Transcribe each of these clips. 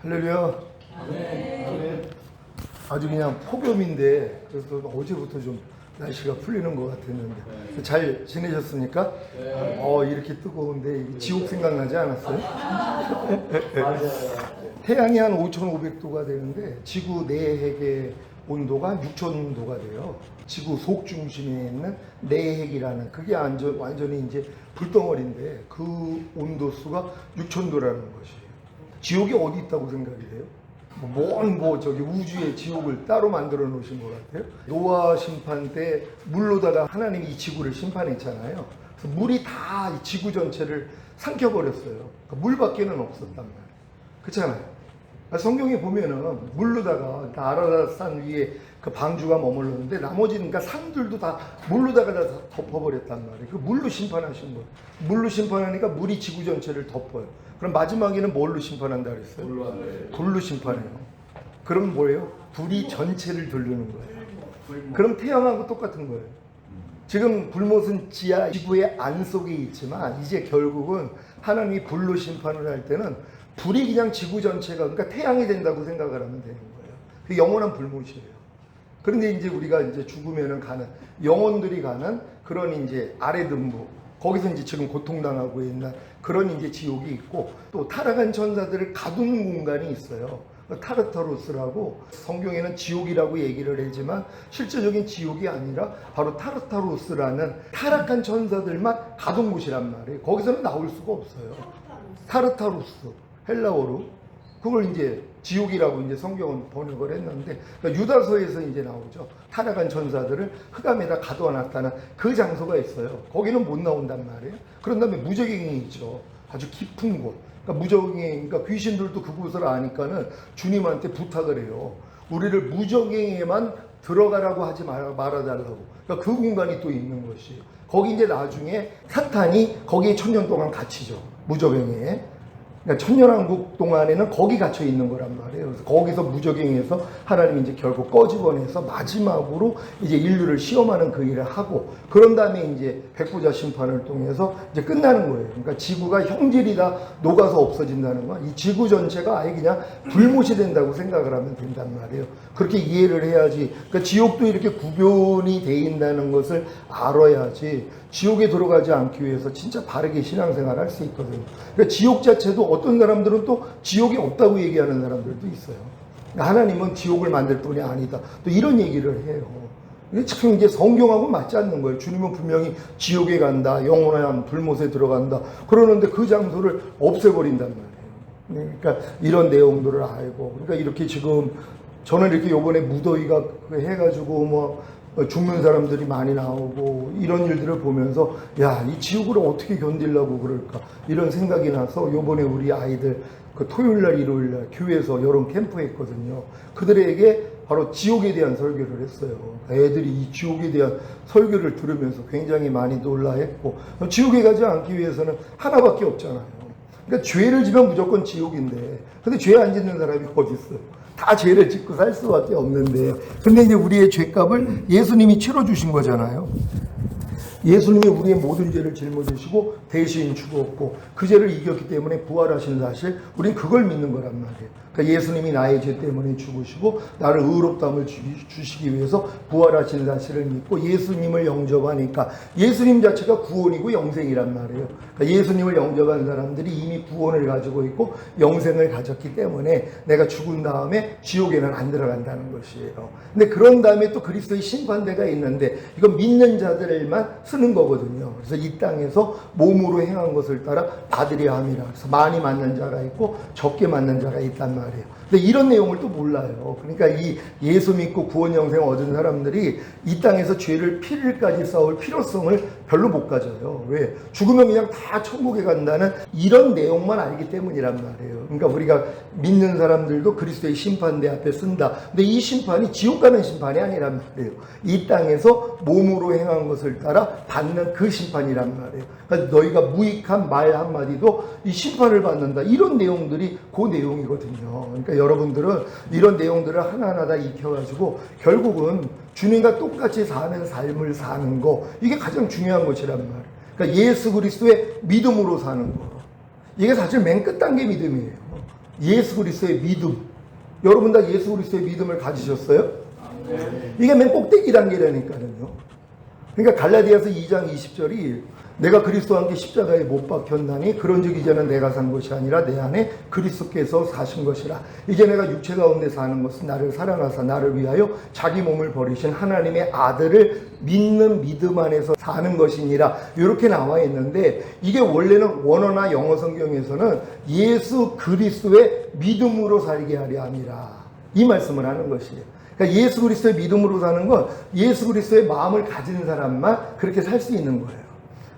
할렐루야. 아멘. 아주 그냥 폭염인데 그래서 어제부터 좀 날씨가 풀리는 것 같았는데 잘 지내셨습니까? 이렇게 뜨거운데 지옥 생각나지 않았어요? 태양이 한 5,500도가 되는데 지구 내핵의 온도가 6,000도가 돼요. 지구 속중심에 있는 내핵이라는 그게 완전히 이제 불덩어리인데 그 온도수가 6,000도라는 것이에요. 지옥이 어디 있다고 생각이 돼요? 저기 우주의 지옥을 따로 만들어 놓으신 것 같아요. 노아 심판 때 물로다가 하나님이 이 지구를 심판했잖아요. 그래서 물이 다 이 지구 전체를 삼켜버렸어요. 그러니까 물밖에는 없었단 말이에요. 그렇잖아요. 성경에 보면은 물로다가 아라랏산 위에 그 방주가 머물렀는데 나머지는 그러니까 산들도 다 물로다가 다 덮어버렸단 말이에요. 그 물로 심판하신 거예요. 물로 심판하니까 물이 지구 전체를 덮어요. 그럼 마지막에는 뭘로 심판한다 그랬어요? 불로 심판해요. 그럼 뭐예요? 불이 전체를 들르는 거예요. 그럼 태양하고 똑같은 거예요. 지금 불못은 지구의 안 속에 있지만 이제 결국은 하나님이 불로 심판을 할 때는 불이 그냥 지구 전체가 그러니까 태양이 된다고 생각을 하면 되는 거예요. 그 영원한 불못이에요. 그런데 이제 우리가 이제 죽으면은 가는 영혼들이 가는 그런 이제 아래등부 거기서 이제 지금 고통당하고 있는 그런 이제 지옥이 있고 또 타락한 천사들을 가두는 공간이 있어요. 타르타로스라고 성경에는 지옥이라고 얘기를 하지만 실제적인 지옥이 아니라 바로 타르타로스라는 타락한 천사들만 가둔 곳이란 말이에요. 거기서는 나올 수가 없어요. 타르타로스 헬라어로 그걸 이제 지옥이라고 이제 성경은 번역을 했는데 그러니까 유다서에서 이제 나오죠. 타락한 천사들을 흑암에다 가둬놨다는 그 장소가 있어요. 거기는 못 나온단 말이에요. 그런 다음에 무저갱이 있죠. 아주 깊은 곳. 그러니까 무저갱이, 그러니까 귀신들도 그곳을 아니까는 주님한테 부탁을 해요. 우리를 무저갱이에만 들어가라고 하지 말아달라고. 그러니까 그 공간이 또 있는 것이에요. 거기 이제 나중에 사탄이 거기에 1000년 동안 갇히죠. 무저갱이에. 그러니까 천년왕국 동안에는 거기 갇혀 있는 거란 말이에요. 그래서 거기서 무적행해서 하나님이 이제 결국 꺼집어내서 마지막으로 이제 인류를 시험하는 그 일을 하고 그런 다음에 이제 백보자 심판을 통해서 이제 끝나는 거예요. 그러니까 지구가 형질이 다 녹아서 없어진다는 거. 이 지구 전체가 아예 그냥 불못이 된다고 생각을 하면 된단 말이에요. 그렇게 이해를 해야지. 그러니까 지옥도 이렇게 구별이 돼 있다는 것을 알아야지. 지옥에 들어가지 않기 위해서 진짜 바르게 신앙생활을 할 수 있거든요. 그러니까 지옥 자체도 어떤 사람들은 또 지옥이 없다고 얘기하는 사람들도 있어요. 그러니까 하나님은 지옥을 만들 뿐이 아니다. 또 이런 얘기를 해요. 이게 참 이제 성경하고 맞지 않는 거예요. 주님은 분명히 지옥에 간다, 영원한 불못에 들어간다. 그러는데 그 장소를 없애버린단 말이에요. 그러니까 이런 내용들을 알고, 그러니까 이렇게 지금 저는 이렇게 요번에 무더위가 해가지고 죽는 사람들이 많이 나오고 이런 일들을 보면서 이 지옥을 어떻게 견디려고 그럴까 이런 생각이 나서 요번에 우리 아이들 그 토요일날 일요일날 교회에서 여름 캠프 했거든요. 그들에게 바로 지옥에 대한 설교를 했어요. 애들이 이 지옥에 대한 설교를 들으면서 굉장히 많이 놀라했고 지옥에 가지 않기 위해서는 하나밖에 없잖아요. 그러니까 죄를 지면 무조건 지옥인데 근데 죄 안 짓는 사람이 어디 있어요? 다 죄를 짓고 살 수밖에 없는데 근데 이제 우리의 죄값을 예수님이 치러주신 거잖아요. 예수님이 우리의 모든 죄를 짊어지시고 대신 죽었고 그 죄를 이겼기 때문에 부활하신 사실 우리는 그걸 믿는 거란 말이에요. 그러니까 예수님이 나의 죄 때문에 죽으시고 나를 의롭다함을 주시기 위해서 부활하신 사실을 믿고 예수님을 영접하니까 예수님 자체가 구원이고 영생이란 말이에요. 그러니까 예수님을 영접한 사람들이 이미 구원을 가지고 있고 영생을 가졌기 때문에 내가 죽은 다음에 지옥에는 안 들어간다는 것이에요. 근데 그런 다음에 또 그리스도의 심판대가 있는데 이건 믿는 자들만 쓰는 거거든요. 그래서 이 땅에서 몸으로 행한 것을 따라 받으려 함이라. 그래서 많이 맞는 자가 있고 적게 맞는 자가 있단 말이에요. 근데 이런 내용을 또 몰라요. 그러니까 이 예수 믿고 구원 영생 얻은 사람들이 이 땅에서 죄를 피를까지 쌓을 필요성을 별로 못 가져요. 왜? 죽으면 그냥 다 천국에 간다는 이런 내용만 알기 때문이란 말이에요. 그러니까 우리가 믿는 사람들도 그리스도의 심판대 앞에 쓴다. 근데 이 심판이 지옥 가는 심판이 아니란 말이에요. 이 땅에서 몸으로 행한 것을 따라 받는 그 심판이란 말이에요. 그러니까 너희가 무익한 말 한마디도 이 심판을 받는다. 이런 내용들이 그 내용이거든요. 그러니까 여러분들은 이런 내용들을 하나하나 다 익혀가지고 결국은 주님과 똑같이 사는 삶을 사는 거 이게 가장 중요한 것이란 말이에요. 그러니까 예수 그리스도의 믿음으로 사는 거 이게 사실 맨 끝 단계 믿음이에요. 예수 그리스도의 믿음. 여러분 다 예수 그리스도의 믿음을 가지셨어요? 이게 맨 꼭대기 단계라니까요. 그러니까 갈라디아서 2장 20절이 내가 그리스도와 함께 십자가에 못 박혔나니 그런즉 이제는 내가 산 것이 아니라 내 안에 그리스도께서 사신 것이라. 이제 내가 육체 가운데 사는 것은 나를 사랑하사 나를 위하여 자기 몸을 버리신 하나님의 아들을 믿는 믿음 안에서 사는 것이니라. 이렇게 나와 있는데 이게 원래는 원어나 영어 성경에서는 예수 그리스도의 믿음으로 살게 하려 함이라, 이 말씀을 하는 것이에요. 그러니까 예수 그리스도의 믿음으로 사는 건 예수 그리스도의 마음을 가진 사람만 그렇게 살 수 있는 거예요.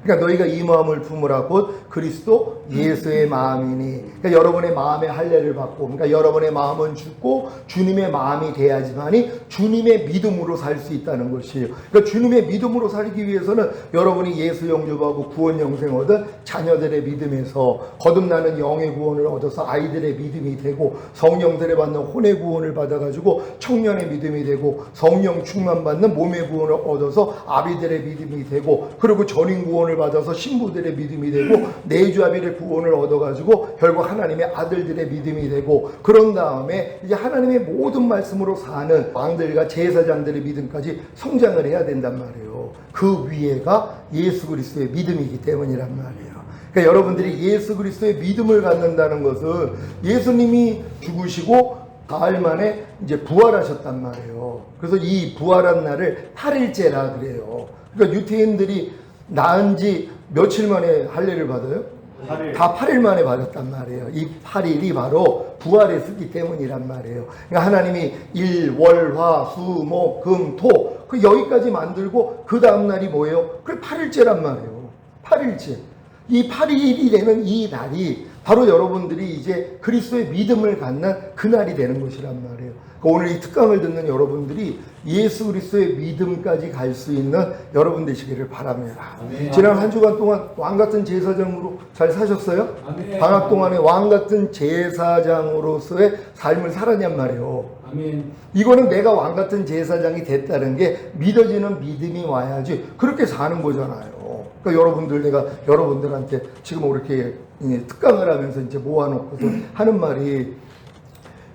그러니까 너희가 이 마음을 품으라 곧 그리스도 예수의 마음이니. 그러니까 여러분의 마음의 할례를 받고, 그러니까 여러분의 마음은 죽고 주님의 마음이 돼야지만이 주님의 믿음으로 살 수 있다는 것이에요. 그러니까 주님의 믿음으로 살기 위해서는 여러분이 예수 영접하고 구원 영생 얻은 자녀들의 믿음에서 거듭나는 영의 구원을 얻어서 아이들의 믿음이 되고, 성령 세례 받는 혼의 구원을 받아가지고 청년의 믿음이 되고, 성령 충만 받는 몸의 구원을 얻어서 아비들의 믿음이 되고, 그리고 전인 구원을 받아서 신부들의 믿음이 되고, 내주아비의 구원을 얻어가지고 결국 하나님의 아들들의 믿음이 되고, 그런 다음에 이제 하나님의 모든 말씀으로 사는 왕들과 제사장들의 믿음까지 성장을 해야 된단 말이에요. 그 위에가 예수 그리스도의 믿음이기 때문이란 말이에요. 그러니까 여러분들이 예수 그리스도의 믿음을 갖는다는 것은 예수님이 죽으시고 가을 만에 이제 부활하셨단 말이에요. 그래서 이 부활한 날을 8일째라 그래요. 그러니까 유태인들이 낳은 지 며칠 만에 할례를 받아요? 8일. 다 8일 만에 받았단 말이에요. 이 8일이 바로 부활했기 때문이란 말이에요. 그러니까 하나님이 일, 월, 화, 수, 목, 금, 토, 그 여기까지 만들고 그 다음날이 뭐예요? 그게 8일째란 말이에요. 8일째. 이 8일이 되는 이 날이 바로 여러분들이 이제 그리스도의 믿음을 갖는 그날이 되는 것이란 말이에요. 오늘 이 특강을 듣는 여러분들이 예수 그리스도의 믿음까지 갈 수 있는 여러분 되시기를 바랍니다. 아멘. 지난 한 주간 동안 왕같은 제사장으로 잘 사셨어요? 아멘. 방학 동안에 왕같은 제사장으로서의 삶을 살았냔 말이에요. 아멘. 이거는 내가 왕같은 제사장이 됐다는 게 믿어지는 믿음이 와야지 그렇게 사는 거잖아요. 그러니까 여러분들, 내가 여러분들한테 지금 이렇게 특강을 하면서 이제 모아놓고서 하는 말이,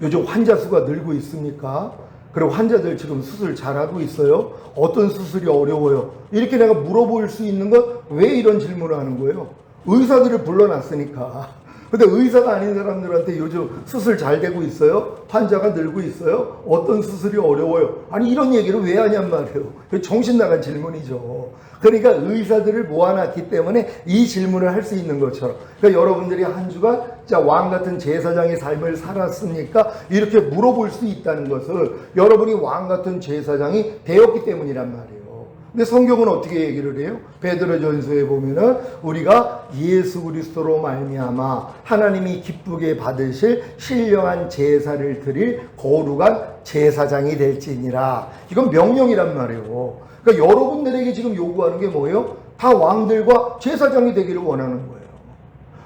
요즘 환자 수가 늘고 있습니까? 그리고 환자들 지금 수술 잘하고 있어요? 어떤 수술이 어려워요? 이렇게 내가 물어볼 수 있는 건 왜 이런 질문을 하는 거예요? 의사들을 불러놨으니까. 근데 의사가 아닌 사람들한테 요즘 수술 잘 되고 있어요? 환자가 늘고 있어요? 어떤 수술이 어려워요? 아니, 이런 얘기를 왜 하냔 말이에요. 정신 나간 질문이죠. 그러니까 의사들을 모아놨기 때문에 이 질문을 할 수 있는 것처럼, 그러니까 여러분들이 한 주간 왕 같은 제사장의 삶을 살았으니까 이렇게 물어볼 수 있다는 것은 여러분이 왕 같은 제사장이 되었기 때문이란 말이에요. 근데 성경은 어떻게 얘기를 해요? 베드로전서에 보면은 우리가 예수 그리스도로 말미암아 하나님이 기쁘게 받으실 신령한 제사를 드릴 거룩한 제사장이 될지니라. 이건 명령이란 말이에요. 그러니까 여러분들에게 지금 요구하는 게 뭐예요? 다 왕들과 제사장이 되기를 원하는 거예요.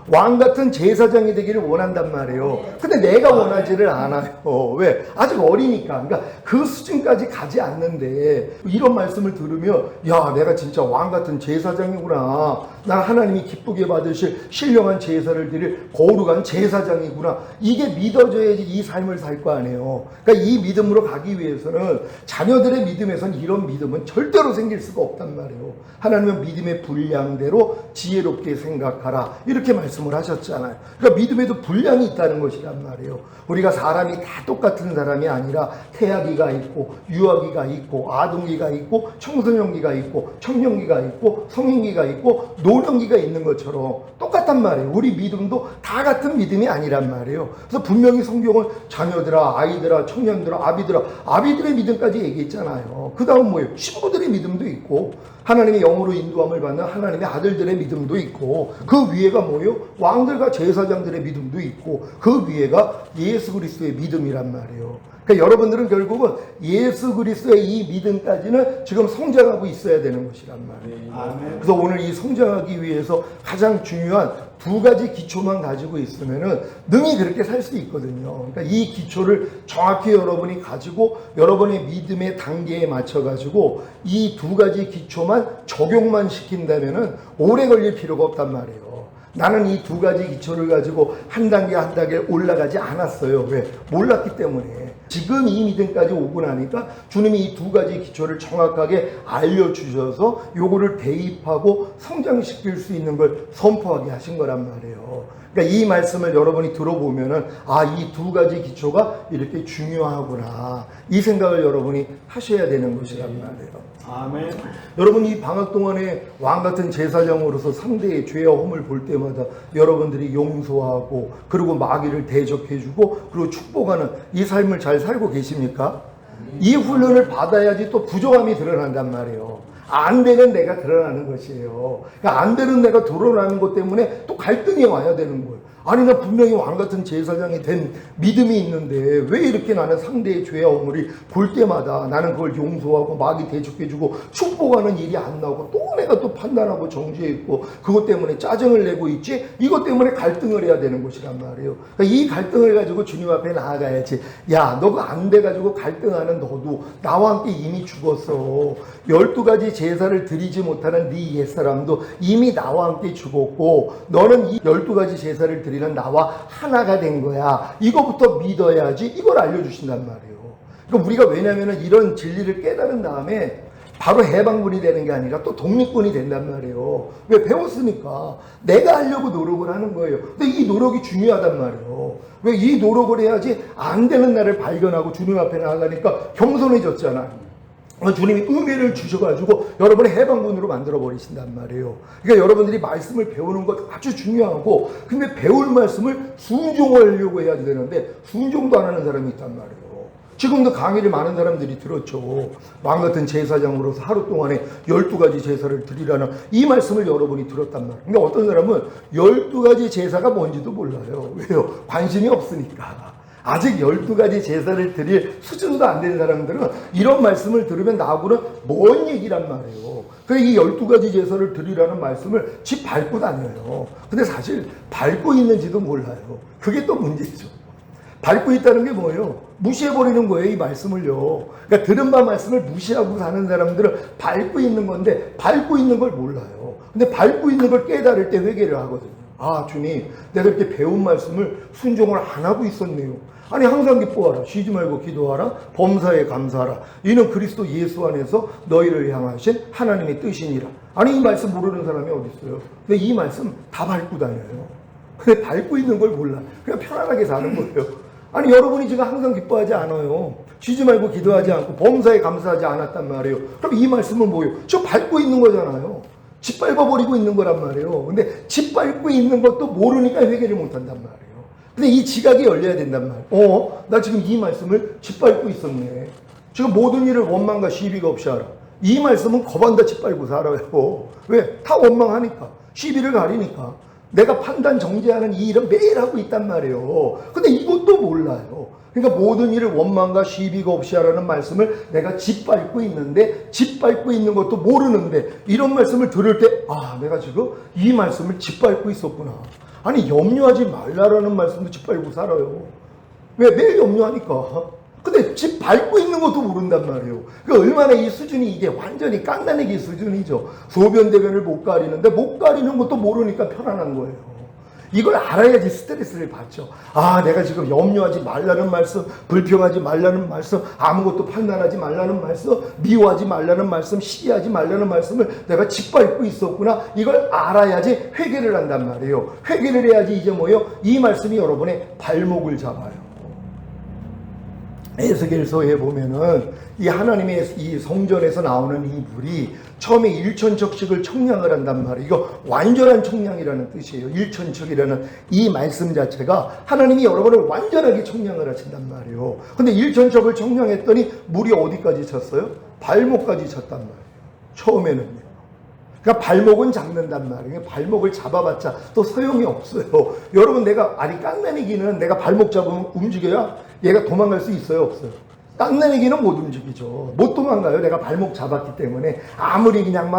왕 같은 제사장이 되기를 원한단 말이에요. 근데 내가 원하지를 않아요. 왜? 아직 어리니까. 그러니까 그 수준까지 가지 않는데 이런 말씀을 들으면, 야, 내가 진짜 왕 같은 제사장이구나. 난 하나님이 기쁘게 받으실 신령한 제사를 드릴 거룩한 제사장이구나. 이게 믿어져야지 이 삶을 살 거 아니에요. 그러니까 이 믿음으로 가기 위해서는 자녀들의 믿음에서는 이런 믿음은 절대로 생길 수가 없단 말이에요. 하나님은 믿음의 분량대로 지혜롭게 생각하라. 이렇게 말씀을 하셨잖아요. 그러니까 믿음에도 분량이 있다는 것이란 말이에요. 우리가 사람이 다 똑같은 사람이 아니라 태아기가 있고 유아기가 있고 아동기가 있고 청소년기가 있고 청년기가 있고 성인기가 있고 노년기가 있는 것처럼 똑같단 말이에요. 우리 믿음도 다 같은 믿음이 아니란 말이에요. 그래서 분명히 성경은 자녀들아, 아이들아, 청년들아, 아비들의 믿음까지 얘기했잖아요. 그 다음 뭐예요? 신부들의 믿음도 있고 하나님의 영으로 인도함을 받는 하나님의 아들들의 믿음도 있고, 그 위에가 뭐예요? 왕들과 제사장들의 믿음도 있고, 그 위에가 예수 그리스도의 믿음이란 말이에요. 그러니까 여러분들은 결국은 예수 그리스도의 이 믿음까지는 지금 성장하고 있어야 되는 것이란 말이에요. 아멘. 그래서 오늘 이 성장하기 위해서 가장 중요한 두 가지 기초만 가지고 있으면은 능히 그렇게 살 수 있거든요. 그러니까 이 기초를 정확히 여러분이 가지고 여러분의 믿음의 단계에 맞춰 가지고 이 두 가지 기초만 적용만 시킨다면은 오래 걸릴 필요가 없단 말이에요. 나는 이 두 가지 기초를 가지고 한 단계 한 단계 올라가지 않았어요. 왜? 몰랐기 때문에. 지금 이 믿음까지 오고 나니까 주님이 이 두 가지 기초를 정확하게 알려주셔서 요거를 대입하고 성장시킬 수 있는 걸 선포하게 하신 거란 말이에요. 그러니까 이 말씀을 여러분이 들어보면은 이 두 가지 기초가 이렇게 중요하구나. 이 생각을 여러분이 하셔야 되는 것이란 말이에요. 아멘. 여러분 이 방학 동안에 왕같은 제사장으로서 상대의 죄와 험을 볼 때마다 여러분들이 용서하고 그리고 마귀를 대적해주고 그리고 축복하는 이 삶을 잘 살고 계십니까? 이 훈련을 받아야지 또 부족함이 드러난단 말이에요. 안 되는 내가 드러나는 것이에요. 그러니까 안 되는 내가 드러나는 것 때문에 또 갈등이 와야 되는 거예요. 아니 나 분명히 왕같은 제사장이 된 믿음이 있는데 왜 이렇게 나는 상대의 죄와 허물이 볼 때마다 나는 그걸 용서하고 마귀 대적해주고 축복하는 일이 안 나오고 또 내가 또 판단하고 정죄해 있고 그것 때문에 짜증을 내고 있지. 이것 때문에 갈등을 해야 되는 것이란 말이에요. 그러니까 이 갈등을 가지고 주님 앞에 나아가야지. 야 너가 안 돼가지고 갈등하는 너도 나와 함께 이미 죽었어. 12가지 제사를 드리지 못하는 네 옛사람도 이미 나와 함께 죽었고 너는 이 12가지 제사를 드리는 나와 하나가 된 거야. 이거부터 믿어야지. 이걸 알려주신단 말이에요. 그러니까 우리가 왜냐면은 이런 진리를 깨달은 다음에 바로 해방군이 되는 게 아니라 또 독립군이 된단 말이에요. 왜? 배웠으니까. 내가 하려고 노력을 하는 거예요. 근데 이 노력이 중요하단 말이에요. 왜? 이 노력을 해야지 안 되는 나를 발견하고 주님 앞에 나아가니까 겸손해졌잖아. 주님이 은혜를 주셔가지고 여러분의 해방군으로 만들어버리신단 말이에요. 그러니까 여러분들이 말씀을 배우는 것 아주 중요하고 근데 배울 말씀을 순종하려고 해야 되는데 순종도 안 하는 사람이 있단 말이에요. 지금도 강의를 많은 사람들이 들었죠. 왕같은 제사장으로서 하루 동안에 12가지 제사를 드리라는 이 말씀을 여러분이 들었단 말이에요. 그러니까 어떤 사람은 12가지 제사가 뭔지도 몰라요. 왜요? 관심이 없으니까. 아직 12가지 제사를 드릴 수준도 안 된 사람들은 이런 말씀을 들으면 나하고는 뭔 얘기란 말이에요. 그래서 이 12가지 제사를 드리라는 말씀을 집 밟고 다녀요. 근데 사실 밟고 있는지도 몰라요. 그게 또 문제죠. 밟고 있다는 게 뭐예요? 무시해버리는 거예요, 이 말씀을요. 그러니까 들은 바 말씀을 무시하고 사는 사람들은 밟고 있는 건데 밟고 있는 걸 몰라요. 근데 밟고 있는 걸 깨달을 때 회개를 하거든요. 아 주님 내가 이렇게 배운 말씀을 순종을 안 하고 있었네요. 아니 항상 기뻐하라 쉬지 말고 기도하라 범사에 감사하라 이는 그리스도 예수 안에서 너희를 향하신 하나님의 뜻이니라. 아니 이 말씀 모르는 사람이 어디 있어요? 근데 이 말씀 다 밟고 다녀요. 근데 밟고 있는 걸 몰라. 그냥 편안하게 사는 거예요. 아니 여러분이 지금 항상 기뻐하지 않아요. 쉬지 말고 기도하지 않고 범사에 감사하지 않았단 말이에요. 그럼 이 말씀은 뭐예요? 저 밟고 있는 거잖아요. 짓밟아버리고 있는 거란 말이에요. 근데 짓밟고 있는 것도 모르니까 회개를 못한단 말이에요. 근데 이 지각이 열려야 된단 말이에요. 나 지금 이 말씀을 짓밟고 있었네. 지금 모든 일을 원망과 시비가 없이 하라. 이 말씀은 거반다 짓밟고 살아요. 왜? 다 원망하니까. 시비를 가리니까. 내가 판단 정죄하는 이 일은 매일 하고 있단 말이에요. 근데 이것도 몰라요. 그러니까 모든 일을 원망과 시비가 없이 하라는 말씀을 내가 짓밟고 있는데 짓밟고 있는 것도 모르는데 이런 말씀을 들을 때 내가 지금 이 말씀을 짓밟고 있었구나. 아니 염려하지 말라라는 말씀도 짓밟고 살아요. 왜? 매일 염려하니까. 근데 짓밟고 있는 것도 모른단 말이에요. 그러니까 얼마나 이 수준이 이게 완전히 깐난애기 수준이죠. 소변대변을 못 가리는데 못 가리는 것도 모르니까 편안한 거예요. 이걸 알아야지 스트레스를 받죠. 내가 지금 염려하지 말라는 말씀, 불평하지 말라는 말씀, 아무것도 판단하지 말라는 말씀, 미워하지 말라는 말씀, 시기하지 말라는 말씀을 내가 짓밟고 있었구나. 이걸 알아야지 회개를 한단 말이에요. 회개를 해야지 이제 뭐예요? 이 말씀이 여러분의 발목을 잡아요. 에스겔서에 보면은 이 하나님의 이 성전에서 나오는 이 불이 처음에 일천척씩을 청량을 한단 말이에요. 이거 완전한 청량이라는 뜻이에요. 일천척이라는 이 말씀 자체가 하나님이 여러분을 완전하게 청량을 하신단 말이에요. 근데 일천척을 청량했더니 물이 어디까지 찼어요? 발목까지 찼단 말이에요. 처음에는요. 그러니까 발목은 잡는단 말이에요. 발목을 잡아봤자 또 소용이 없어요. 여러분 깡내기는 내가 발목 잡으면 움직여야 얘가 도망갈 수 있어요? 없어요? 깡내기는 못 움직이죠. 못 도망가요. 내가 발목 잡았기 때문에. 아무리 그냥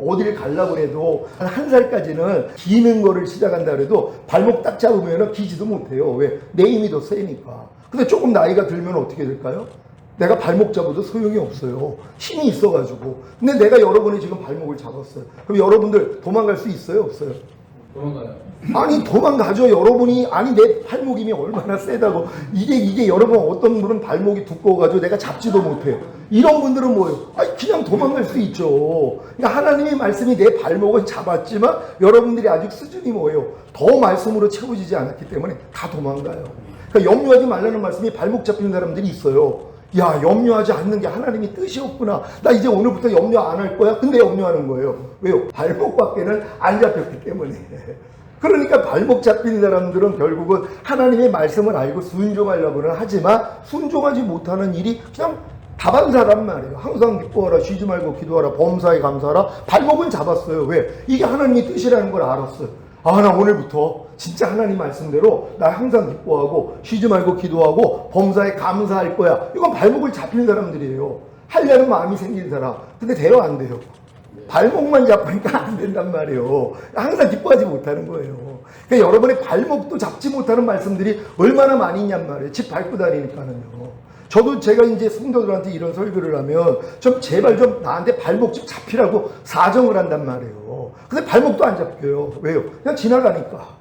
어디를 가려고 해도 한 살까지는 기는 거를 시작한다 그래도 발목 딱 잡으면 기지도 못해요. 왜? 내 힘이 더 세니까. 근데 조금 나이가 들면 어떻게 될까요? 내가 발목 잡아도 소용이 없어요. 힘이 있어가지고. 근데 내가 여러분이 지금 발목을 잡았어요. 그럼 여러분들 도망갈 수 있어요? 없어요? 도망가요. 아니 도망가죠. 여러분이 아니 내 발목임이 얼마나 세다고 이게 여러분 어떤 분은 발목이 두꺼워가지고 내가 잡지도 못해요. 이런 분들은 뭐예요? 아니 그냥 도망갈 수 있죠. 그러니까 하나님의 말씀이 내 발목을 잡았지만 여러분들이 아직 수준이 뭐예요? 더 말씀으로 채워지지 않았기 때문에 다 도망가요. 그러니까 염려하지 말라는 말씀이 발목 잡히는 사람들이 있어요. 야 염려하지 않는 게 하나님이 뜻이 없구나. 나 이제 오늘부터 염려 안 할 거야. 근데 염려하는 거예요. 왜요? 발목밖에는 안 잡혔기 때문에. 그러니까 발목 잡힌 사람들은 결국은 하나님의 말씀을 알고 순종하려고는 하지만 순종하지 못하는 일이 그냥 다반사란 말이에요. 항상 기뻐하라, 쉬지 말고 기도하라, 범사에 감사하라. 발목은 잡았어요. 왜? 이게 하나님의 뜻이라는 걸 알았어요. 아, 나 오늘부터 진짜 하나님 말씀대로 나 항상 기뻐하고 쉬지 말고 기도하고 범사에 감사할 거야. 이건 발목을 잡힌 사람들이에요. 하려는 마음이 생긴 사람. 근데 돼요, 안 돼요? 발목만 잡으니까 안 된단 말이에요. 항상 기뻐하지 못하는 거예요. 그러니까 여러분의 발목도 잡지 못하는 말씀들이 얼마나 많이 있냔 말이에요. 집 밟고 다니니까는요. 저도 제가 이제 성도들한테 이런 설교를 하면 좀 제발 좀 나한테 발목 좀 잡히라고 사정을 한단 말이에요. 근데 발목도 안 잡혀요. 왜요? 그냥 지나가니까.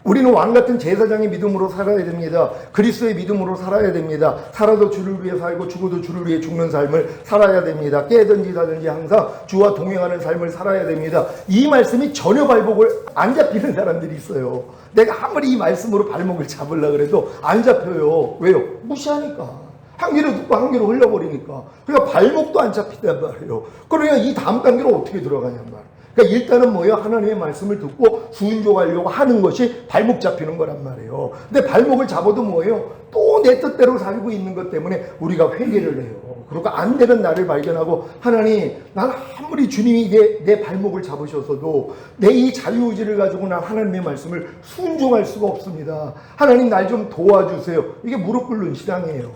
우리는 왕같은 제사장의 믿음으로 살아야 됩니다. 그리스도의 믿음으로 살아야 됩니다. 살아도 주를 위해 살고 죽어도 주를 위해 죽는 삶을 살아야 됩니다. 깨든지 자든지 항상 주와 동행하는 삶을 살아야 됩니다. 이 말씀이 전혀 발목을 안 잡히는 사람들이 있어요. 내가 아무리 이 말씀으로 발목을 잡으려고 해도 안 잡혀요. 왜요? 무시하니까. 한 귀로 듣고 한 귀로 흘려버리니까. 그러니까 발목도 안 잡힌단 말이에요. 그러니까 이 다음 단계로 어떻게 들어가냔 말이에요. 그러니까 일단은 뭐예요? 하나님의 말씀을 듣고 순종하려고 하는 것이 발목 잡히는 거란 말이에요. 근데 발목을 잡아도 뭐예요? 또 내 뜻대로 살고 있는 것 때문에 우리가 회개를 해요. 그러니까 안 되는 나를 발견하고 하나님, 난 아무리 주님이 내 발목을 잡으셔서도 내 이 자유의지를 가지고 난 하나님의 말씀을 순종할 수가 없습니다. 하나님 날 좀 도와주세요. 이게 무릎 꿇는 신앙이에요.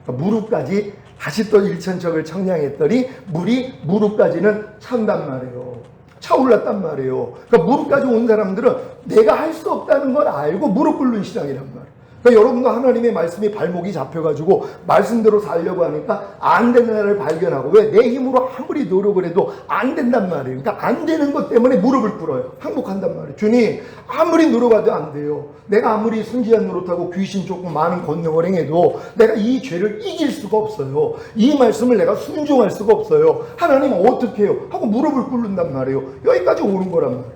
그러니까 무릎까지 다시 또 일천척을 청량했더니 물이 무릎까지는 찬단 말이에요. 차올랐단 말이에요. 그러니까 무릎까지 온 사람들은 내가 할 수 없다는 걸 알고 무릎 꿇는 신앙이란 말이에요. 그러니까 여러분도 하나님의 말씀이 발목이 잡혀가지고 말씀대로 살려고 하니까 안 되는 날을 발견하고 왜? 내 힘으로 아무리 노력을 해도 안 된단 말이에요. 그러니까 안 되는 것 때문에 무릎을 꿇어요. 항복한단 말이에요. 주님, 아무리 노력해도 안 돼요. 내가 아무리 순지한 노릇하고 귀신 쫓고 많은 권능을 행해도 내가 이 죄를 이길 수가 없어요. 이 말씀을 내가 순종할 수가 없어요. 하나님 어떻게 해요? 하고 무릎을 꿇는단 말이에요. 여기까지 오는 거란 말이에요.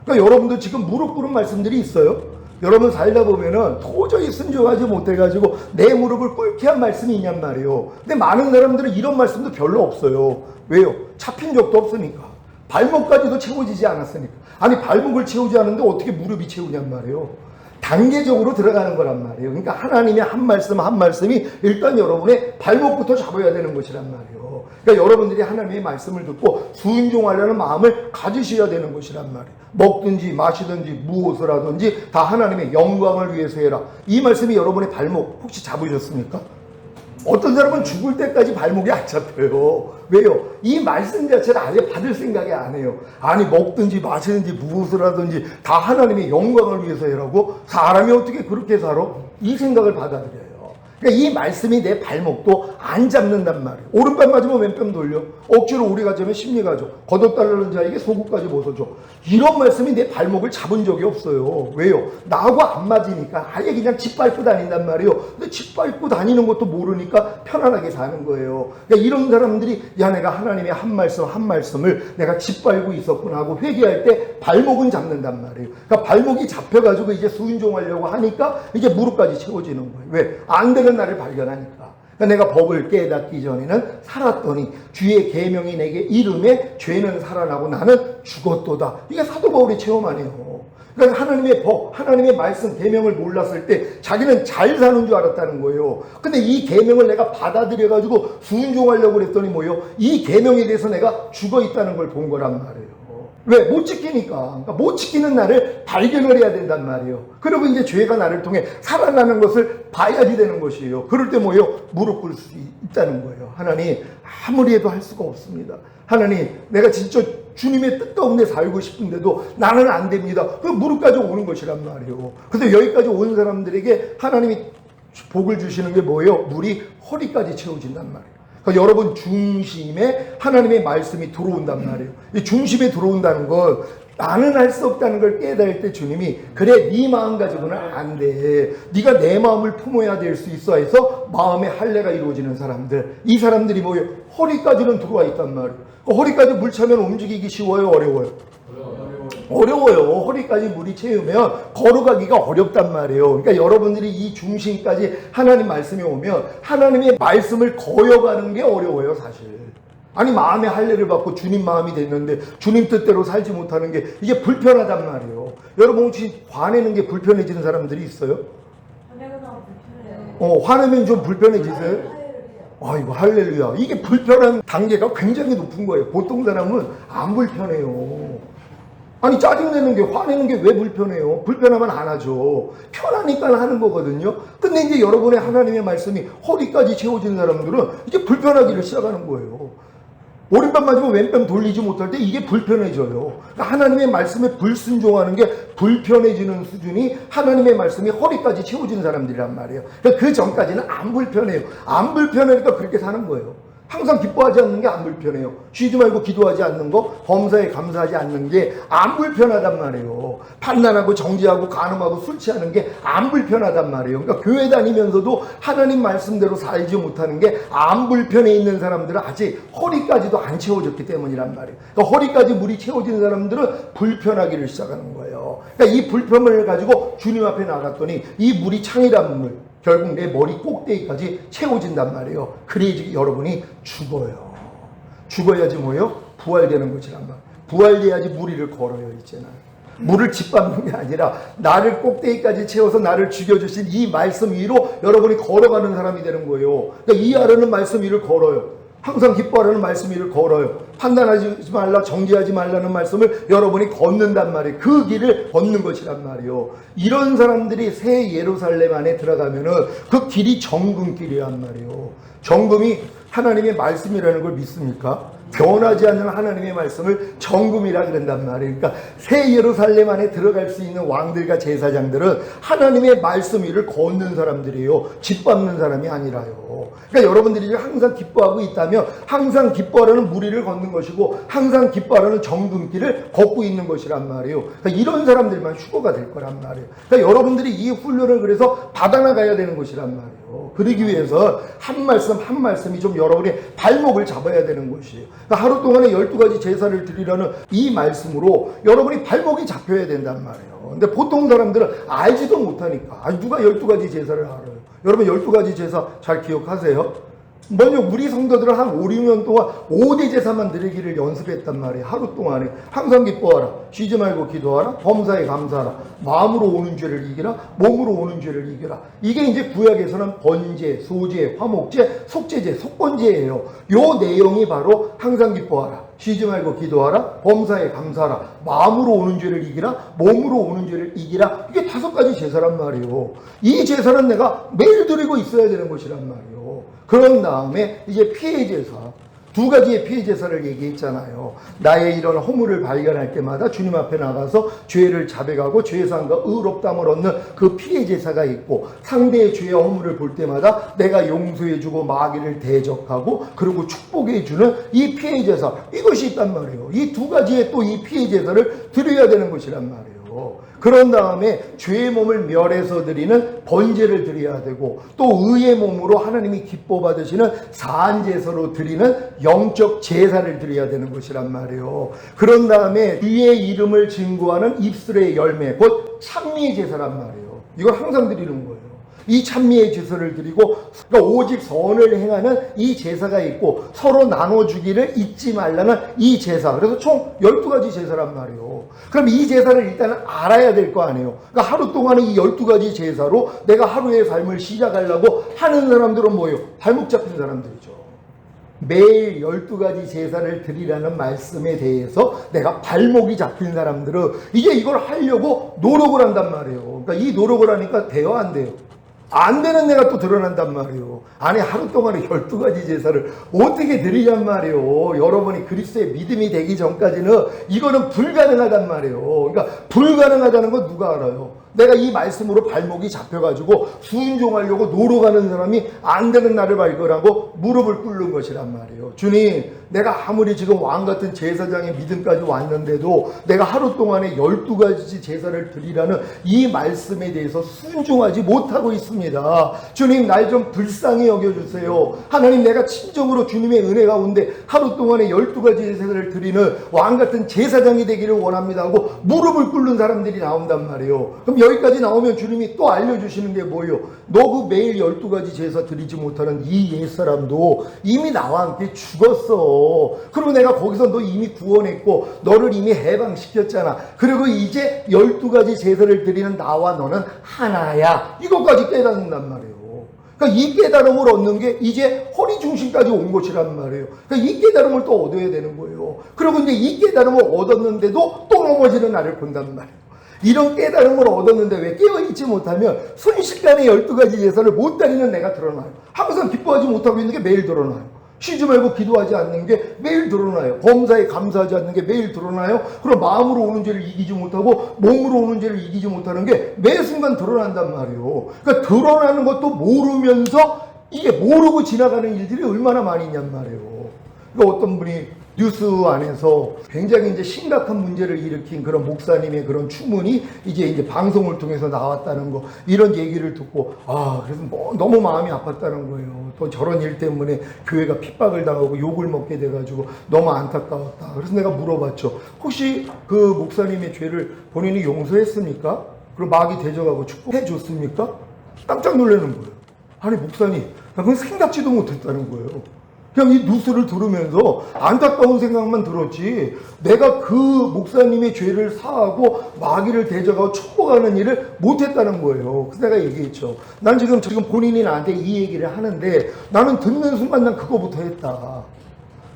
그러니까 여러분도 지금 무릎 꿇은 말씀들이 있어요. 여러분 살다 보면은 도저히 순종하지 못해가지고 내 무릎을 꿇게 한 말씀이 있냔 말이에요. 근데 많은 사람들은 이런 말씀도 별로 없어요. 왜요? 잡힌 적도 없으니까. 발목까지도 채워지지 않았으니까. 아니 발목을 채우지 않는데 어떻게 무릎이 채우냔 말이에요. 단계적으로 들어가는 거란 말이에요. 그러니까 하나님의 한 말씀 한 말씀이 일단 여러분의 발목부터 잡아야 되는 것이란 말이에요. 그러니까 여러분들이 하나님의 말씀을 듣고 순종하려는 마음을 가지셔야 되는 것이란 말이에요. 먹든지 마시든지 무엇을 하든지 다 하나님의 영광을 위해서 해라. 이 말씀이 여러분의 발목 혹시 잡으셨습니까? 어떤 사람은 죽을 때까지 발목이 안 잡혀요. 왜요? 이 말씀 자체를 아예 받을 생각이 안 해요. 아니 먹든지 마시든지 무엇을 하든지 다 하나님의 영광을 위해서 해라고? 사람이 어떻게 그렇게 살아? 이 생각을 받아들여요. 그러니까 이 말씀이 내 발목도 안 잡는단 말이에요. 오른뺨 맞으면 왼뺨 돌려. 억지로 우리가 자면 심리가 줘. 거듭달라는 자에게 속옷까지 벗어줘. 이런 말씀이 내 발목을 잡은 적이 없어요. 왜요? 나하고 안 맞으니까 아예 그냥 짓밟고 다닌단 말이에요. 근데 짓밟고 다니는 것도 모르니까 편안하게 사는 거예요. 그러니까 이런 사람들이 야 내가 하나님의 한 말씀 한 말씀을 내가 짓밟고 있었구나 하고 회개할 때 발목은 잡는단 말이에요. 그러니까 발목이 잡혀가지고 이제 순종하려고 하니까 이제 무릎까지 채워지는 거예요. 왜? 안 되는 나를 발견하니까. 그러니까 내가 법을 깨닫기 전에는 살았더니 주의 계명이 내게 이름에 죄는 살아나고 나는 죽었도다. 이게 사도 바울의 체험 아니에요. 그러니까 하나님의 법, 하나님의 말씀, 계명을 몰랐을 때 자기는 잘 사는 줄 알았다는 거예요. 근데 이 계명을 내가 받아들여가지고 순종하려고 그랬더니 뭐예요? 이 계명에 대해서 내가 죽어 있다는 걸 본 거란 말이에요. 왜? 못 지키니까. 그러니까 못 지키는 나를 발견을 해야 된단 말이에요. 그리고 이제 죄가 나를 통해 살아나는 것을 봐야지 되는 것이에요. 그럴 때 뭐예요? 무릎 꿇을 수 있다는 거예요. 하나님, 아무리 해도 할 수가 없습니다. 하나님, 내가 진짜 주님의 뜻 가운데 살고 싶은데도 나는 안 됩니다. 그 무릎까지 오는 것이란 말이에요. 근데 여기까지 온 사람들에게 하나님이 복을 주시는 게 뭐예요? 물이 허리까지 채워진단 말이에요. 그러니까 여러분 중심에 하나님의 말씀이 들어온단 말이에요. 이 중심에 들어온다는 건 나는 할 수 없다는 걸 깨달을 때 주님이 그래 네 마음 가지고는 안 돼. 네가 내 마음을 품어야 될 수 있어 해서 마음의 할례가 이루어지는 사람들. 이 사람들이 뭐예요? 허리까지는 들어와 있단 말이에요. 허리까지 물 차면 움직이기 쉬워요? 어려워요? 어려워요. 허리까지 물이 채우면 걸어가기가 어렵단 말이에요. 그러니까 여러분들이 이 중심까지 하나님 말씀이 오면 하나님의 말씀을 거여가는 게 어려워요, 사실. 아니 마음의 할례를 받고 주님 마음이 됐는데 주님 뜻대로 살지 못하는 게 이게 불편하단 말이에요. 여러분 혹시 화내는 게 불편해지는 사람들이 있어요? 화내면 좀 불편해지세요? 아이고 할렐루야. 이게 불편한 단계가 굉장히 높은 거예요. 보통 사람은 안 불편해요. 아니 짜증내는 게 화내는 게 왜 불편해요? 불편하면 안 하죠. 편하니까 하는 거거든요. 근데 이제 여러분의 하나님의 말씀이 허리까지 채워진 사람들은 이제 불편하기를 시작하는 거예요. 오른편 맞으면 왼편 돌리지 못할 때 이게 불편해져요. 그러니까 하나님의 말씀에 불순종하는 게 불편해지는 수준이 하나님의 말씀이 허리까지 채워진 사람들이란 말이에요. 그러니까 그 전까지는 안 불편해요. 안 불편하니까 그렇게 사는 거예요. 항상 기뻐하지 않는 게 안 불편해요. 쉬지 말고 기도하지 않는 거, 범사에 감사하지 않는 게 안 불편하단 말이에요. 판단하고 정죄하고 간음하고 술 취하는 게 안 불편하단 말이에요. 그러니까 교회 다니면서도 하나님 말씀대로 살지 못하는 게 안 불편해 있는 사람들은 아직 허리까지도 안 채워졌기 때문이란 말이에요. 그러니까 허리까지 물이 채워진 사람들은 불편하기를 시작하는 거예요. 그러니까 이 불편을 가지고 주님 앞에 나갔더니 이 물이 창이란 물, 결국 내 머리 꼭대기까지 채워진단 말이에요. 그래야지 여러분이 죽어요. 죽어야지 뭐예요? 부활되는 것이란 말. 부활돼야지 무리를 걸어요, 이제는. 물을 짓밟는 게 아니라 나를 꼭대기까지 채워서 나를 죽여주신 이 말씀 위로 여러분이 걸어가는 사람이 되는 거예요. 그러니까 이해하려는 말씀 위를 걸어요. 항상 기뻐하라는 말씀 위를 걸어요. 판단하지 말라, 정죄하지 말라는 말씀을 여러분이 걷는단 말이에요. 그 길을 걷는 것이란 말이에요. 이런 사람들이 새 예루살렘 안에 들어가면은 그 길이 정금길이란 말이에요. 정금이 하나님의 말씀이라는 걸 믿습니까? 변하지 않는 하나님의 말씀을 정금이라 그런단 말이에요. 그러니까 새 예루살렘 안에 들어갈 수 있는 왕들과 제사장들은 하나님의 말씀 위를 걷는 사람들이에요. 짓밟는 사람이 아니라요. 그러니까 여러분들이 항상 기뻐하고 있다면 항상 기뻐하라는 무리를 걷는 것이고 항상 기뻐하라는 정금길을 걷고 있는 것이란 말이에요. 그러니까 이런 사람들만 휴거가 될 거란 말이에요. 그러니까 여러분들이 이 훈련을 그래서 받아나가야 되는 것이란 말이에요. 그러기 위해서 한 말씀 한 말씀이 좀 여러분의 발목을 잡아야 되는 것이에요. 그러니까 하루 동안에 12가지 제사를 드리라는 이 말씀으로 여러분이 발목이 잡혀야 된단 말이에요. 근데 보통 사람들은 알지도 못하니까 누가 12가지 제사를 알아요. 여러분 12가지 제사 잘 기억하세요? 먼저 우리 성도들은 한 5, 6년 동안 5대 제사만 드리기를 연습했단 말이에요. 하루 동안에 항상 기뻐하라, 쉬지 말고 기도하라, 범사에 감사하라, 마음으로 오는 죄를 이기라, 몸으로 오는 죄를 이기라. 이게 이제 구약에서는 번제, 소제, 화목제, 속죄제, 속번제예요. 요 내용이 바로 항상 기뻐하라, 쉬지 말고 기도하라, 범사에 감사하라, 마음으로 오는 죄를 이기라, 몸으로 오는 죄를 이기라. 이게 5가지 제사란 말이에요. 이 제사는 내가 매일 드리고 있어야 되는 것이란 말이에요. 그런 다음에 이제 피해 제사, 2가지의 피해 제사를 얘기했잖아요. 나의 이런 허물을 발견할 때마다 주님 앞에 나가서 죄를 자백하고 죄사함과 의롭다함을 얻는 그 피해 제사가 있고, 상대의 죄와 허물을 볼 때마다 내가 용서해주고 마귀를 대적하고 그리고 축복해주는 이 피해 제사, 이것이 있단 말이에요. 이 2가지의 또 이 피해 제사를 드려야 되는 것이란 말이에요. 그런 다음에 죄의 몸을 멸해서 드리는 번제를 드려야 되고, 또 의의 몸으로 하나님이 기뻐 받으시는 사안제사로 드리는 영적 제사를 드려야 되는 것이란 말이에요. 그런 다음에 주의 이름을 증거하는 입술의 열매, 곧 찬미의 제사란 말이에요. 이걸 항상 드리는 거예요. 이 찬미의 제사를 드리고, 그러니까 오직 선을 행하는 이 제사가 있고, 서로 나눠주기를 잊지 말라는 이 제사. 그래서 총 12가지 제사란 말이에요. 그럼 이 제사를 일단은 알아야 될 거 아니에요. 그러니까 하루 동안에 이 12가지 제사로 내가 하루의 삶을 시작하려고 하는 사람들은 뭐예요? 발목 잡힌 사람들이죠. 매일 12가지 제사를 드리라는 말씀에 대해서 내가 발목이 잡힌 사람들은 이제 이걸 하려고 노력을 한단 말이에요. 그러니까 이 노력을 하니까 돼요, 안 돼요? 안 되는 내가 또 드러난단 말이에요. 아니 하루 동안에 12가지 제사를 어떻게 드리냔 말이에요. 여러분이 그리스도의 믿음이 되기 전까지는 이거는 불가능하단 말이에요. 그러니까 불가능하다는 건 누가 알아요? 내가 이 말씀으로 발목이 잡혀가지고 순종하려고 노로 가는 사람이 안 되는 나를 발견하고 무릎을 꿇는 것이란 말이에요. 주님, 내가 아무리 지금 왕같은 제사장의 믿음까지 왔는데도 내가 하루 동안에 12가지 제사를 드리라는 이 말씀에 대해서 순종하지 못하고 있습니다. 주님, 날 좀 불쌍히 여겨주세요. 하나님, 내가 진정으로 주님의 은혜 가운데 하루 동안에 12가지 제사를 드리는 왕같은 제사장이 되기를 원합니다 하고 무릎을 꿇는 사람들이 나온단 말이에요. 그럼 여기까지 나오면 주님이 또 알려주시는 게 뭐예요? 너 그 매일 12가지 제사 드리지 못하는 이 옛사람도 이미 나와 함께 죽었어. 그리고 내가 거기서 너 이미 구원했고 너를 이미 해방시켰잖아. 그리고 이제 12가지 제사를 드리는 나와 너는 하나야. 이것까지 깨닫는단 말이에요. 그러니까 이 깨달음을 얻는 게 이제 허리 중심까지 온 것이란 말이에요. 그러니까 이 깨달음을 또 얻어야 되는 거예요. 그리고 이제 이 깨달음을 얻었는데도 또 넘어지는 나를 본단 말이에요. 이런 깨달음을 얻었는데 왜 깨어있지 못하면 순식간에 12가지 제사를 못 드리는 내가 드러나요. 항상 기뻐하지 못하고 있는 게 매일 드러나요. 쉬지 말고 기도하지 않는 게 매일 드러나요. 범사에 감사하지 않는 게 매일 드러나요. 그럼 마음으로 오는 죄를 이기지 못하고 몸으로 오는 죄를 이기지 못하는 게 매 순간 드러난단 말이에요. 그러니까 드러나는 것도 모르면서 이게 모르고 지나가는 일들이 얼마나 많이 있냔 말이에요. 그러니까 어떤 분이 뉴스 안에서 굉장히 이제 심각한 문제를 일으킨 그런 목사님의 그런 추문이 이제 방송을 통해서 나왔다는 거, 이런 얘기를 듣고, 그래서 너무 마음이 아팠다는 거예요. 또 저런 일 때문에 교회가 핍박을 당하고 욕을 먹게 돼가지고 너무 안타까웠다. 그래서 내가 물어봤죠. 혹시 그 목사님의 죄를 본인이 용서했습니까? 그리고 마귀 대적하고 축복해 줬습니까? 깜짝 놀라는 거예요. 아니, 목사님, 나 그건 생각지도 못했다는 거예요. 그냥 이 뉴스를 들으면서 안타까운 생각만 들었지, 내가 그 목사님의 죄를 사하고 마귀를 대적하고 축복하는 일을 못했다는 거예요. 그래서 내가 얘기했죠. 난 지금 본인이 나한테 이 얘기를 하는데 나는 듣는 순간 난 그거부터 했다.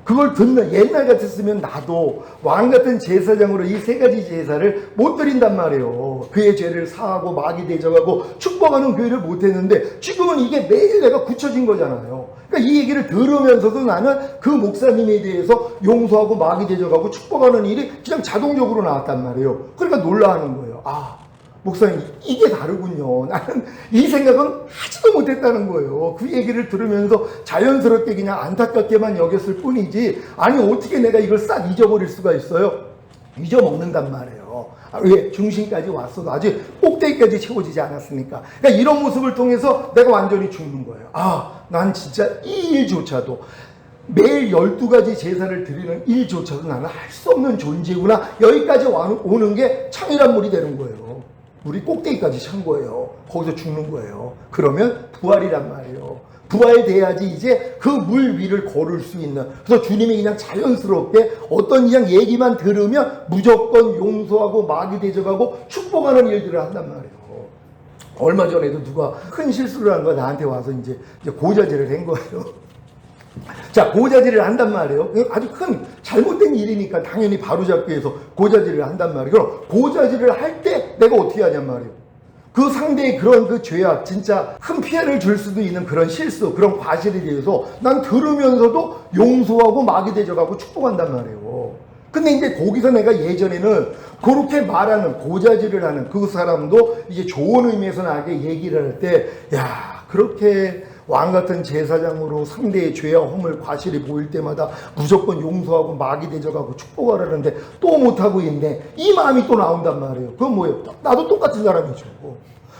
그걸 듣는, 옛날 같았으면 나도 왕같은 제사장으로 이 3가지 제사를 못 드린단 말이에요. 그의 죄를 사하고 마귀 대적하고 축복하는 교회를 못했는데 지금은 이게 매일 내가 굳혀진 거잖아요. 그러니까 이 얘기를 들으면서도 나는 그 목사님에 대해서 용서하고 마귀 대적하고 축복하는 일이 그냥 자동적으로 나왔단 말이에요. 그러니까 놀라하는 거예요. 목사님, 이게 다르군요. 나는 이 생각은 하지도 못했다는 거예요. 그 얘기를 들으면서 자연스럽게 그냥 안타깝게만 여겼을 뿐이지, 아니 어떻게 내가 이걸 싹 잊어버릴 수가 있어요? 잊어먹는단 말이에요. 왜? 중심까지 왔어도 아직 꼭대기까지 채워지지 않았으니까. 그러니까 이런 모습을 통해서 내가 완전히 죽는 거예요. 난 진짜 이 일조차도, 매일 12가지 제사를 드리는 일조차도 나는 할 수 없는 존재구나. 여기까지 오는 게 참이란 물이 되는 거예요. 물이 꼭대기까지 찬 거예요. 거기서 죽는 거예요. 그러면 부활이란 말이에요. 부활돼야지 이제 그 물 위를 걸을 수 있는. 그래서 주님이 그냥 자연스럽게 어떤 그냥 얘기만 들으면 무조건 용서하고 마귀 대적하고 축복하는 일들을 한단 말이에요. 얼마 전에도 누가 큰 실수를 한 거 나한테 와서 이제 고자질을 한 거예요. 자, 고자질을 한단 말이에요. 아주 큰 잘못된 일이니까 당연히 바로잡기 위해서 고자질을 한단 말이에요. 그럼 고자질을 할 때 내가 어떻게 하냔 말이에요. 그 상대의 그런 그 죄악, 진짜 큰 피해를 줄 수도 있는 그런 실수, 그런 과실에 대해서 난 들으면서도 용서하고 마귀 대적하고 축복한단 말이에요. 근데 이제 거기서 내가 예전에는 그렇게 말하는, 고자질을 하는 그 사람도 이제 좋은 의미에서 나에게 얘기를 할 때, 그렇게 왕같은 제사장으로 상대의 죄와 허물, 과실이 보일 때마다 무조건 용서하고 마귀 대적하고 축복하라는데 또 못하고 있네. 이 마음이 또 나온단 말이에요. 그건 뭐예요? 나도 똑같은 사람이죠.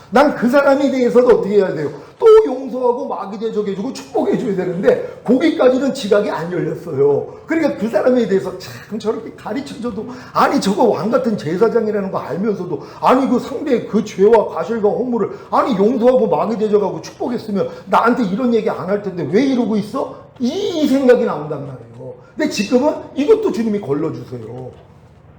난 그 사람에 대해서도 어떻게 해야 돼요? 또 용서하고 마귀 대적해주고 축복해줘야 되는데 거기까지는 지각이 안 열렸어요. 그러니까 그 사람에 대해서 참 저렇게 가르쳐줘도, 아니 저거 왕같은 제사장이라는 거 알면서도, 아니 그 상대의 그 죄와 과실과 허물을 아니 용서하고 마귀 대적하고 축복했으면 나한테 이런 얘기 안 할 텐데 왜 이러고 있어? 이 생각이 나온단 말이에요. 근데 지금은 이것도 주님이 걸러주세요.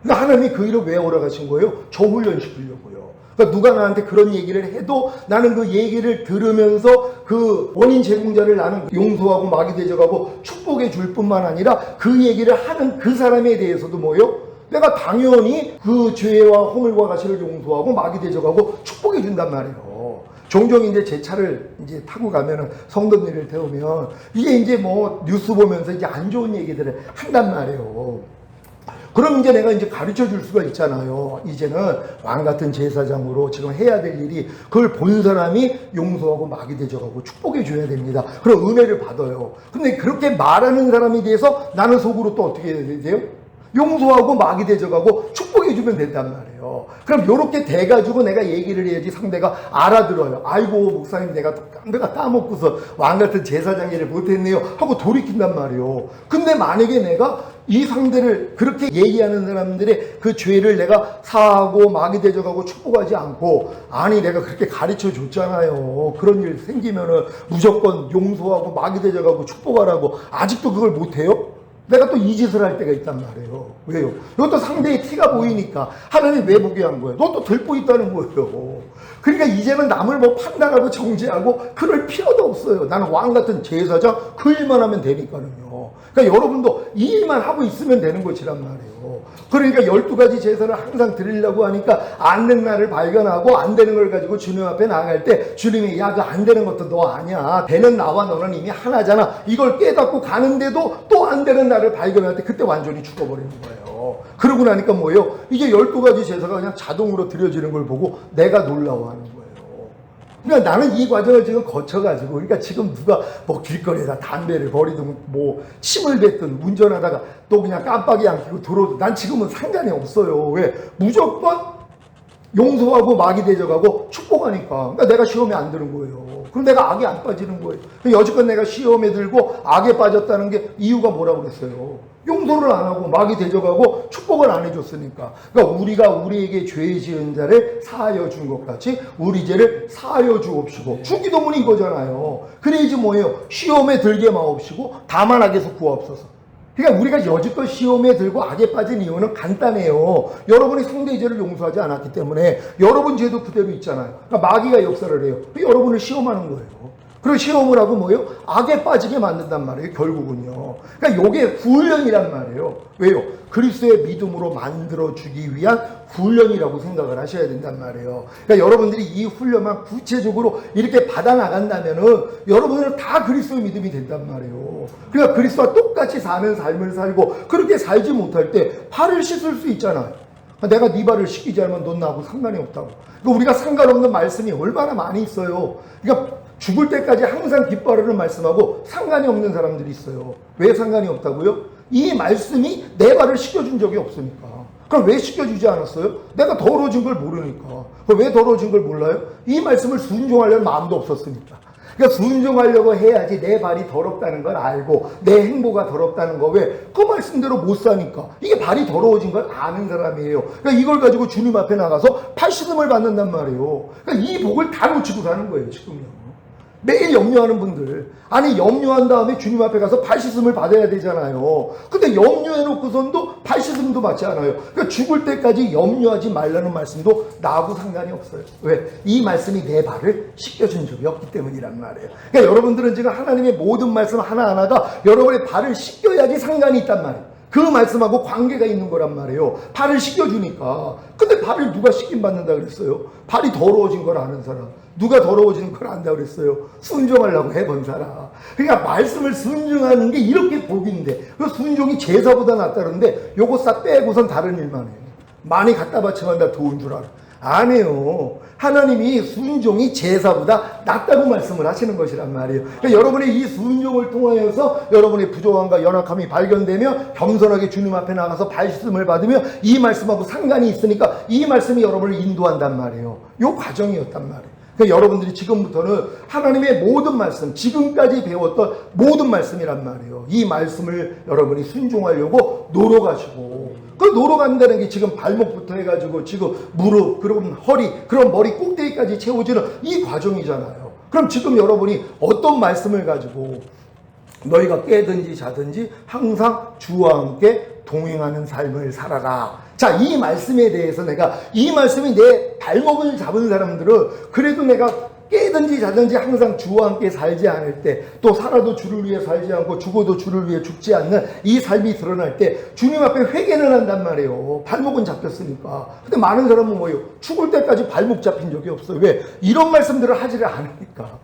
그러니까 하나님이 그 일을 왜 오라가신 거예요? 저 훈련시키려고요. 그러니까 누가 나한테 그런 얘기를 해도 나는 그 얘기를 들으면서 그 원인 제공자를 나는 용서하고 마귀 대적하고 축복해 줄 뿐만 아니라 그 얘기를 하는 그 사람에 대해서도 뭐예요? 내가 당연히 그 죄와 허물과 과실을 용서하고 마귀 대적하고 축복해 준단 말이에요. 종종 이제 제 차를 이제 타고 가면은 성도들을 태우면 이게 이제 뭐 뉴스 보면서 이제 안 좋은 얘기들을 한단 말이에요. 그럼 이제 내가 이제 가르쳐 줄 수가 있잖아요. 이제는 왕 같은 제사장으로 지금 해야 될 일이 그걸 본 사람이 용서하고 막이 되져가고 축복해 줘야 됩니다. 그럼 은혜를 받아요. 근데 그렇게 말하는 사람에 대해서 나는 속으로 또 어떻게 해야 돼요? 용서하고 막이 되져가고 축복해 주면 된단 말이에요. 그럼 요렇게 돼가지고 내가 얘기를 해야지 상대가 알아들어요. 아이고 목사님 내가 까먹고서 왕 같은 제사장 일을 못했네요 하고 돌이킨단 말이에요. 근데 만약에 내가 이 상대를 그렇게 얘기하는 사람들의 그 죄를 내가 사하고 막이 되져가고 축복하지 않고, 아니 내가 그렇게 가르쳐 줬잖아요. 그런 일 생기면은 무조건 용서하고 막이 되져가고 축복하라고, 아직도 그걸 못해요? 내가 또 이 짓을 할 때가 있단 말이에요. 왜요? 이것도 상대의 티가 보이니까. 하나님 왜 보게 한 거예요? 너 또 들고 있다는 거예요. 그러니까 이제는 남을 뭐 판단하고 정죄하고 그럴 필요도 없어요. 나는 왕 같은 제사장 그 일만 하면 되니까는요. 그러니까 여러분도 이 일만 하고 있으면 되는 것이란 말이에요. 그러니까 12가지 제사를 항상 드리려고 하니까 안 되는 날을 발견하고 안 되는 걸 가지고 주님 앞에 나갈 때 주님이 야, 그 안 되는 것도 너 아니야. 되는 나와 너는 이미 하나잖아. 이걸 깨닫고 가는데도 또 안 되는 날을 발견할 때 그때 완전히 죽어버리는 거예요. 그러고 나니까 뭐예요? 이제 12가지 제사가 그냥 자동으로 드려지는 걸 보고 내가 놀라워하는 거예요. 그러니까 나는 이 과정을 지금 거쳐가지고, 그러니까 지금 누가 뭐 길거리에다 담배를 버리든 뭐 침을 뱉든 운전하다가 또 그냥 깜빡이 안 켜고 들어도 난 지금은 상관이 없어요. 왜? 무조건 용서하고 막이 되져가고 축복하니까. 그러니까 내가 시험에 안 드는 거예요. 그럼 내가 악에 안 빠지는 거예요. 여지껏 내가 시험에 들고 악에 빠졌다는 게 이유가 뭐라고 그랬어요? 용서를 안 하고 막이 되져가고 축복을 안 해줬으니까. 그러니까 우리가 우리에게 죄 지은 자를 사하여 준 것 같이 우리 죄를 사하여 주옵시고. 주기도문이 이거잖아요. 그래야지 뭐예요? 시험에 들게 마옵시고 다만 악에서 구하옵소서. 그러니까 우리가 여지껏 시험에 들고 악에 빠진 이유는 간단해요. 여러분이 상대의 죄를 용서하지 않았기 때문에 여러분 죄도 그대로 있잖아요. 그러니까 마귀가 역사를 해요. 여러분을 시험하는 거예요. 그리고 시험을 하고 뭐예요? 악에 빠지게 만든단 말이에요. 결국은요. 그러니까 요게 훈련이란 말이에요. 왜요? 그리스도의 믿음으로 만들어주기 위한 훈련이라고 생각을 하셔야 된단 말이에요. 그러니까 여러분들이 이 훈련만 구체적으로 이렇게 받아나간다면은 여러분들은 다 그리스도의 믿음이 된단 말이에요. 그러니까 그리스도와 똑같이 사는 삶을 살고 그렇게 살지 못할 때 발을 씻을 수 있잖아요. 내가 네 발을 씻기지 않으면 넌 나하고 상관이 없다고. 그러니까 우리가 상관없는 말씀이 얼마나 많이 있어요. 그러니까 죽을 때까지 항상 기뻐하라는 말씀하고 상관이 없는 사람들이 있어요. 왜 상관이 없다고요? 이 말씀이 내 발을 씻겨준 적이 없으니까. 그럼 왜 씻겨주지 않았어요? 내가 더러워진 걸 모르니까. 그럼 왜 더러워진 걸 몰라요? 이 말씀을 순종하려는 마음도 없었으니까. 그러니까 순종하려고 해야지 내 발이 더럽다는 걸 알고 내 행보가 더럽다는 거. 왜? 그 말씀대로 못 사니까. 이게 발이 더러워진 걸 아는 사람이에요. 그러니까 이걸 가지고 주님 앞에 나가서 팔 씻음을 받는단 말이에요. 그러니까 이 복을 다 놓치고 사는 거예요, 지금요. 매일 염려하는 분들, 아니 염려한 다음에 주님 앞에 가서 발 씻음을 받아야 되잖아요. 근데 염려해놓고선도 발 씻음도 받지 않아요. 그러니까 죽을 때까지 염려하지 말라는 말씀도 나하고 상관이 없어요. 왜? 이 말씀이 내 발을 씻겨준 적이 없기 때문이란 말이에요. 그러니까 여러분들은 지금 하나님의 모든 말씀 하나하나가 여러분의 발을 씻겨야지 상관이 있단 말이에요. 그 말씀하고 관계가 있는 거란 말이에요. 발을 씻겨주니까. 근데 발을 누가 씻김 받는다 그랬어요? 발이 더러워진 걸 아는 사람. 누가 더러워지는 걸 안다 그랬어요? 순종하려고 해본 사람. 그러니까 말씀을 순종하는 게 이렇게 복인데, 그 순종이 제사보다 낫다는데 요거 싹 빼고선 다른 일만 해요. 많이 갖다 바치면 다 도운 줄 알아. 아니에요. 하나님이 순종이 제사보다 낫다고 말씀을 하시는 것이란 말이에요. 그러니까 여러분의 이 순종을 통하여서 여러분의 부족함과 연약함이 발견되며 겸손하게 주님 앞에 나가서 발씀을 받으며 이 말씀하고 상관이 있으니까 이 말씀이 여러분을 인도한단 말이에요. 요 과정이었단 말이에요. 그러니까 여러분들이 지금부터는 하나님의 모든 말씀, 지금까지 배웠던 모든 말씀이란 말이에요. 이 말씀을 여러분이 순종하려고 노력하시고, 그 노력한다는 게 지금 발목부터 해가지고 지금 무릎, 그럼 허리, 그럼 머리 꼭대기까지 채워지는 이 과정이잖아요. 그럼 지금 여러분이 어떤 말씀을 가지고 너희가 깨든지 자든지 항상 주와 함께 동행하는 삶을 살아라. 자, 이 말씀에 대해서 내가, 이 말씀이 내 발목을 잡은 사람들은 그래도 내가 깨든지 자든지 항상 주와 함께 살지 않을 때, 또 살아도 주를 위해 살지 않고 죽어도 주를 위해 죽지 않는 이 삶이 드러날 때 주님 앞에 회개는 한단 말이에요. 발목은 잡혔으니까. 근데 많은 사람은 뭐예요? 죽을 때까지 발목 잡힌 적이 없어요. 왜? 이런 말씀들을 하지를 않으니까.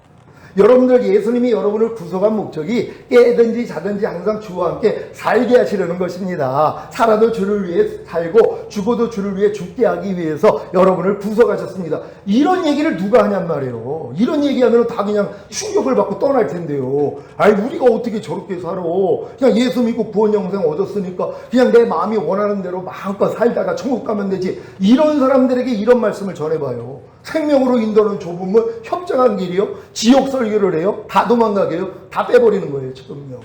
여러분들 예수님이 여러분을 구속한 목적이 깨든지 자든지 항상 주와 함께 살게 하시려는 것입니다. 살아도 주를 위해 살고 죽어도 주를 위해 죽게 하기 위해서 여러분을 구속하셨습니다. 이런 얘기를 누가 하냔 말이에요. 이런 얘기하면 다 그냥 충격을 받고 떠날 텐데요. 아니 우리가 어떻게 저렇게 살아? 그냥 예수 믿고 구원 영생 얻었으니까 그냥 내 마음이 원하는 대로 마음껏 살다가 천국 가면 되지. 이런 사람들에게 이런 말씀을 전해봐요. 생명으로 인도하는 좁은 문, 협정한 길이요. 지옥 설교를 해요. 다 도망가게 해요. 다 빼버리는 거예요, 지금요.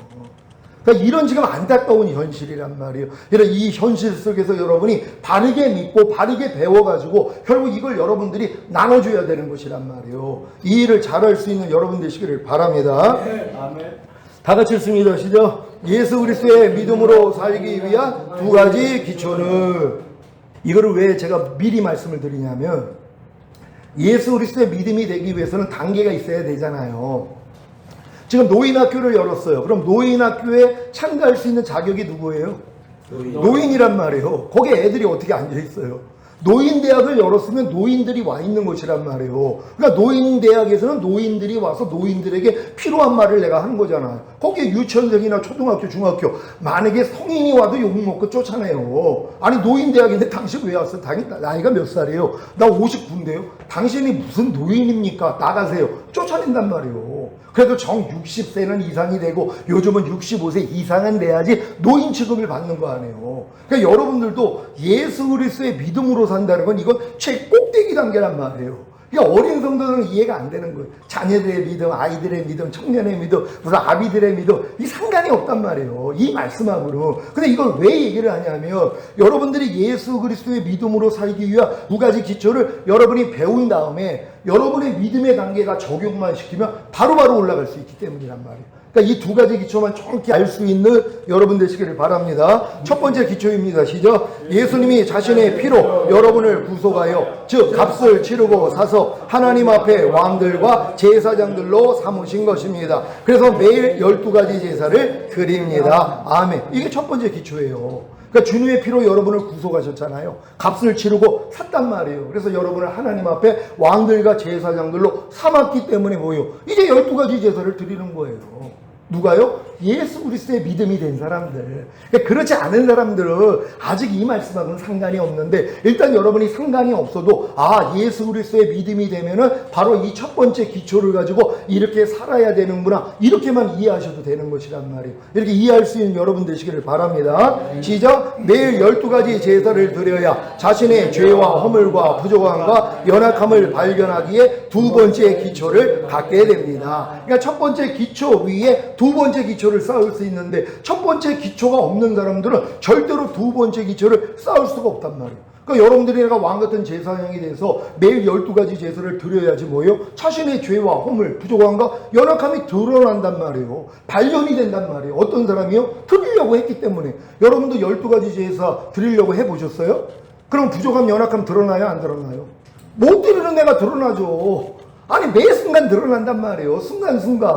그러니까 이런 지금 안타까운 현실이란 말이에요. 이런 이 현실 속에서 여러분이 바르게 믿고 바르게 배워가지고 결국 이걸 여러분들이 나눠줘야 되는 것이란 말이에요. 이 일을 잘할 수 있는 여러분 되시기를 바랍니다. 네, 아멘. 다 같이 읽습니다. 시작. 예수 그리스도의 믿음으로 살기 위한 두 가지 기초는, 이거를 왜 제가 미리 말씀을 드리냐면, 예수 그리스도의 믿음이 되기 위해서는 단계가 있어야 되잖아요. 지금 노인학교를 열었어요. 그럼 노인학교에 참가할 수 있는 자격이 누구예요? 노인이란 말이에요. 거기에 애들이 어떻게 앉아있어요? 노인대학을 열었으면 노인들이 와 있는 곳이란 말이에요. 그러니까 노인대학에서는 노인들이 와서 노인들에게 필요한 말을 내가 하는 거잖아요. 거기에 유치원생이나 초등학교, 중학교, 만약에 성인이 와도 욕먹고 쫓아내요. 아니 노인대학인데 당신 왜 왔어? 당신 나이가 몇 살이에요? 나 59인데요. 당신이 무슨 노인입니까? 나가세요. 쫓아낸단 말이에요. 그래도 정 60세는 이상이 되고 요즘은 65세 이상은 돼야지 노인 취급을 받는 거 아니에요. 그러니까 여러분들도 예수 그리스도의 믿음으로 산다는 건 이건 최꼭대기 단계란 말이에요. 그러니까 어린 성도들은 이해가 안 되는 거예요. 자녀들의 믿음, 아이들의 믿음, 청년의 믿음, 무슨 아비들의 믿음, 이 상관이 없단 말이에요. 이 말씀하고는. 근데 이걸 왜 얘기를 하냐면, 여러분들이 예수 그리스도의 믿음으로 살기 위한 두 가지 기초를 여러분이 배운 다음에 여러분의 믿음의 단계가 적용만 시키면 바로바로 올라갈 수 있기 때문이란 말이에요. 그러니까 이 두 가지 기초만 정확히 알 수 있는 여러분 되시기를 바랍니다. 첫 번째 기초입니다. 시작. 예수님이 자신의 피로 여러분을 구속하여, 즉 값을 치르고 사서 하나님 앞에 왕들과 제사장들로 삼으신 것입니다. 그래서 매일 12가지 제사를 드립니다. 아멘. 이게 첫 번째 기초예요. 그러니까 주님의 피로 여러분을 구속하셨잖아요. 값을 치르고 샀단 말이에요. 그래서 여러분을 하나님 앞에 왕들과 제사장들로 삼았기 때문에 뭐예요? 이제 12가지 제사를 드리는 거예요. 누가요? 예수 그리스도의 믿음이 된 사람들. 그러니까 그렇지 않은 사람들은 아직 이 말씀하고는 상관이 없는데, 일단 여러분이 상관이 없어도 예수 그리스도의 믿음이 되면은 바로 이 첫 번째 기초를 가지고 이렇게 살아야 되는구나, 이렇게만 이해하셔도 되는 것이란 말이에요. 이렇게 이해할 수 있는 여러분 되시기를 바랍니다. 시작. 매일 12가지 제사를 드려야 자신의 죄와 허물과 부족함과 연약함을 발견하기에 두 번째 기초를 갖게 됩니다. 그러니까 첫 번째 기초 위에 두 번째 기초를 쌓을 수 있는데, 첫 번째 기초가 없는 사람들은 절대로 두 번째 기초를 쌓을 수가 없단 말이에요. 그러니까 여러분들이 내가 왕같은 제사장이 돼서 매일 12가지 제사를 드려야지 뭐예요? 자신의 죄와 허물, 부족함과 연약함이 드러난단 말이에요. 발견이 된단 말이에요. 어떤 사람이요? 드리려고 했기 때문에. 여러분도 12가지 제사 드리려고 해보셨어요? 그럼 부족함, 연약함 드러나요? 안 드러나요? 못 드리는 애가 드러나죠. 아니 매 순간 드러난단 말이에요. 순간순간.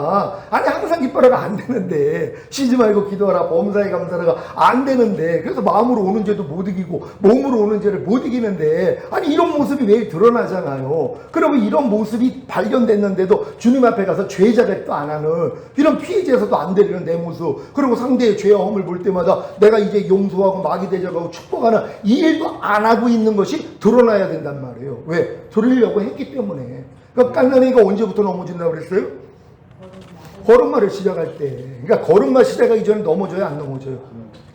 아니 항상 기뻐라가 안 되는데, 쉬지 말고 기도하라 범사에 감사라가 안 되는데, 그래서 마음으로 오는 죄도 못 이기고 몸으로 오는 죄를 못 이기는데, 아니 이런 모습이 매일 드러나잖아요. 그러면 이런 모습이 발견됐는데도 주님 앞에 가서 죄자백도 안 하는, 이런 피해자에서도 안 되리는 내 모습, 그리고 상대의 죄와 허물 볼 때마다 내가 이제 용서하고 마귀 대적하고 축복하는 이 일도 안 하고 있는 것이 드러나야 된단 말이에요. 왜? 드리려고 했기 때문에. 그러니까 깐난이가 언제부터 넘어진다고 그랬어요? 걸음마를 시작할 때. 그러니까 걸음마 시작하기 전에 넘어져요, 안 넘어져요?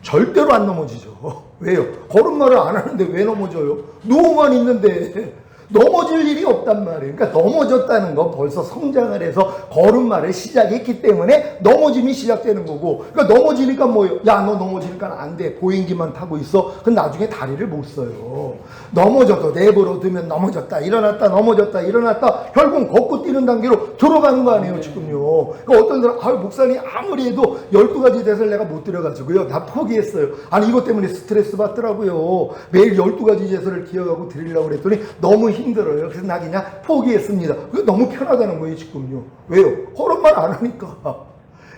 절대로 안 넘어지죠. 왜요? 걸음마를 안 하는데 왜 넘어져요? 누워만 있는데 넘어질 일이 없단 말이에요. 그러니까 넘어졌다는 건 벌써 성장을 해서 걸음마를 시작했기 때문에 넘어짐이 시작되는 거고, 그러니까 넘어지니까 뭐예요? 야, 너 넘어지니까 안 돼. 보행기만 타고 있어. 그럼 나중에 다리를 못 써요. 넘어져도 내버려 두면 넘어졌다, 일어났다, 넘어졌다, 일어났다, 결국은 걷고 뛰는 단계로 들어가는 거 아니에요, 지금요. 그러니까 어떤 사람, 목사님 아무리 해도 12가지 제사를 내가 못 드려가지고요, 나 포기했어요. 아니 이것 때문에 스트레스 받더라고요. 매일 12가지 제사를 기억하고 드리려고 그랬더니 너무 힘들어요. 그래서 나 그냥 포기했습니다. 그게 너무 편하다는 거예요, 지금요. 왜요? 걸음만 안 하니까.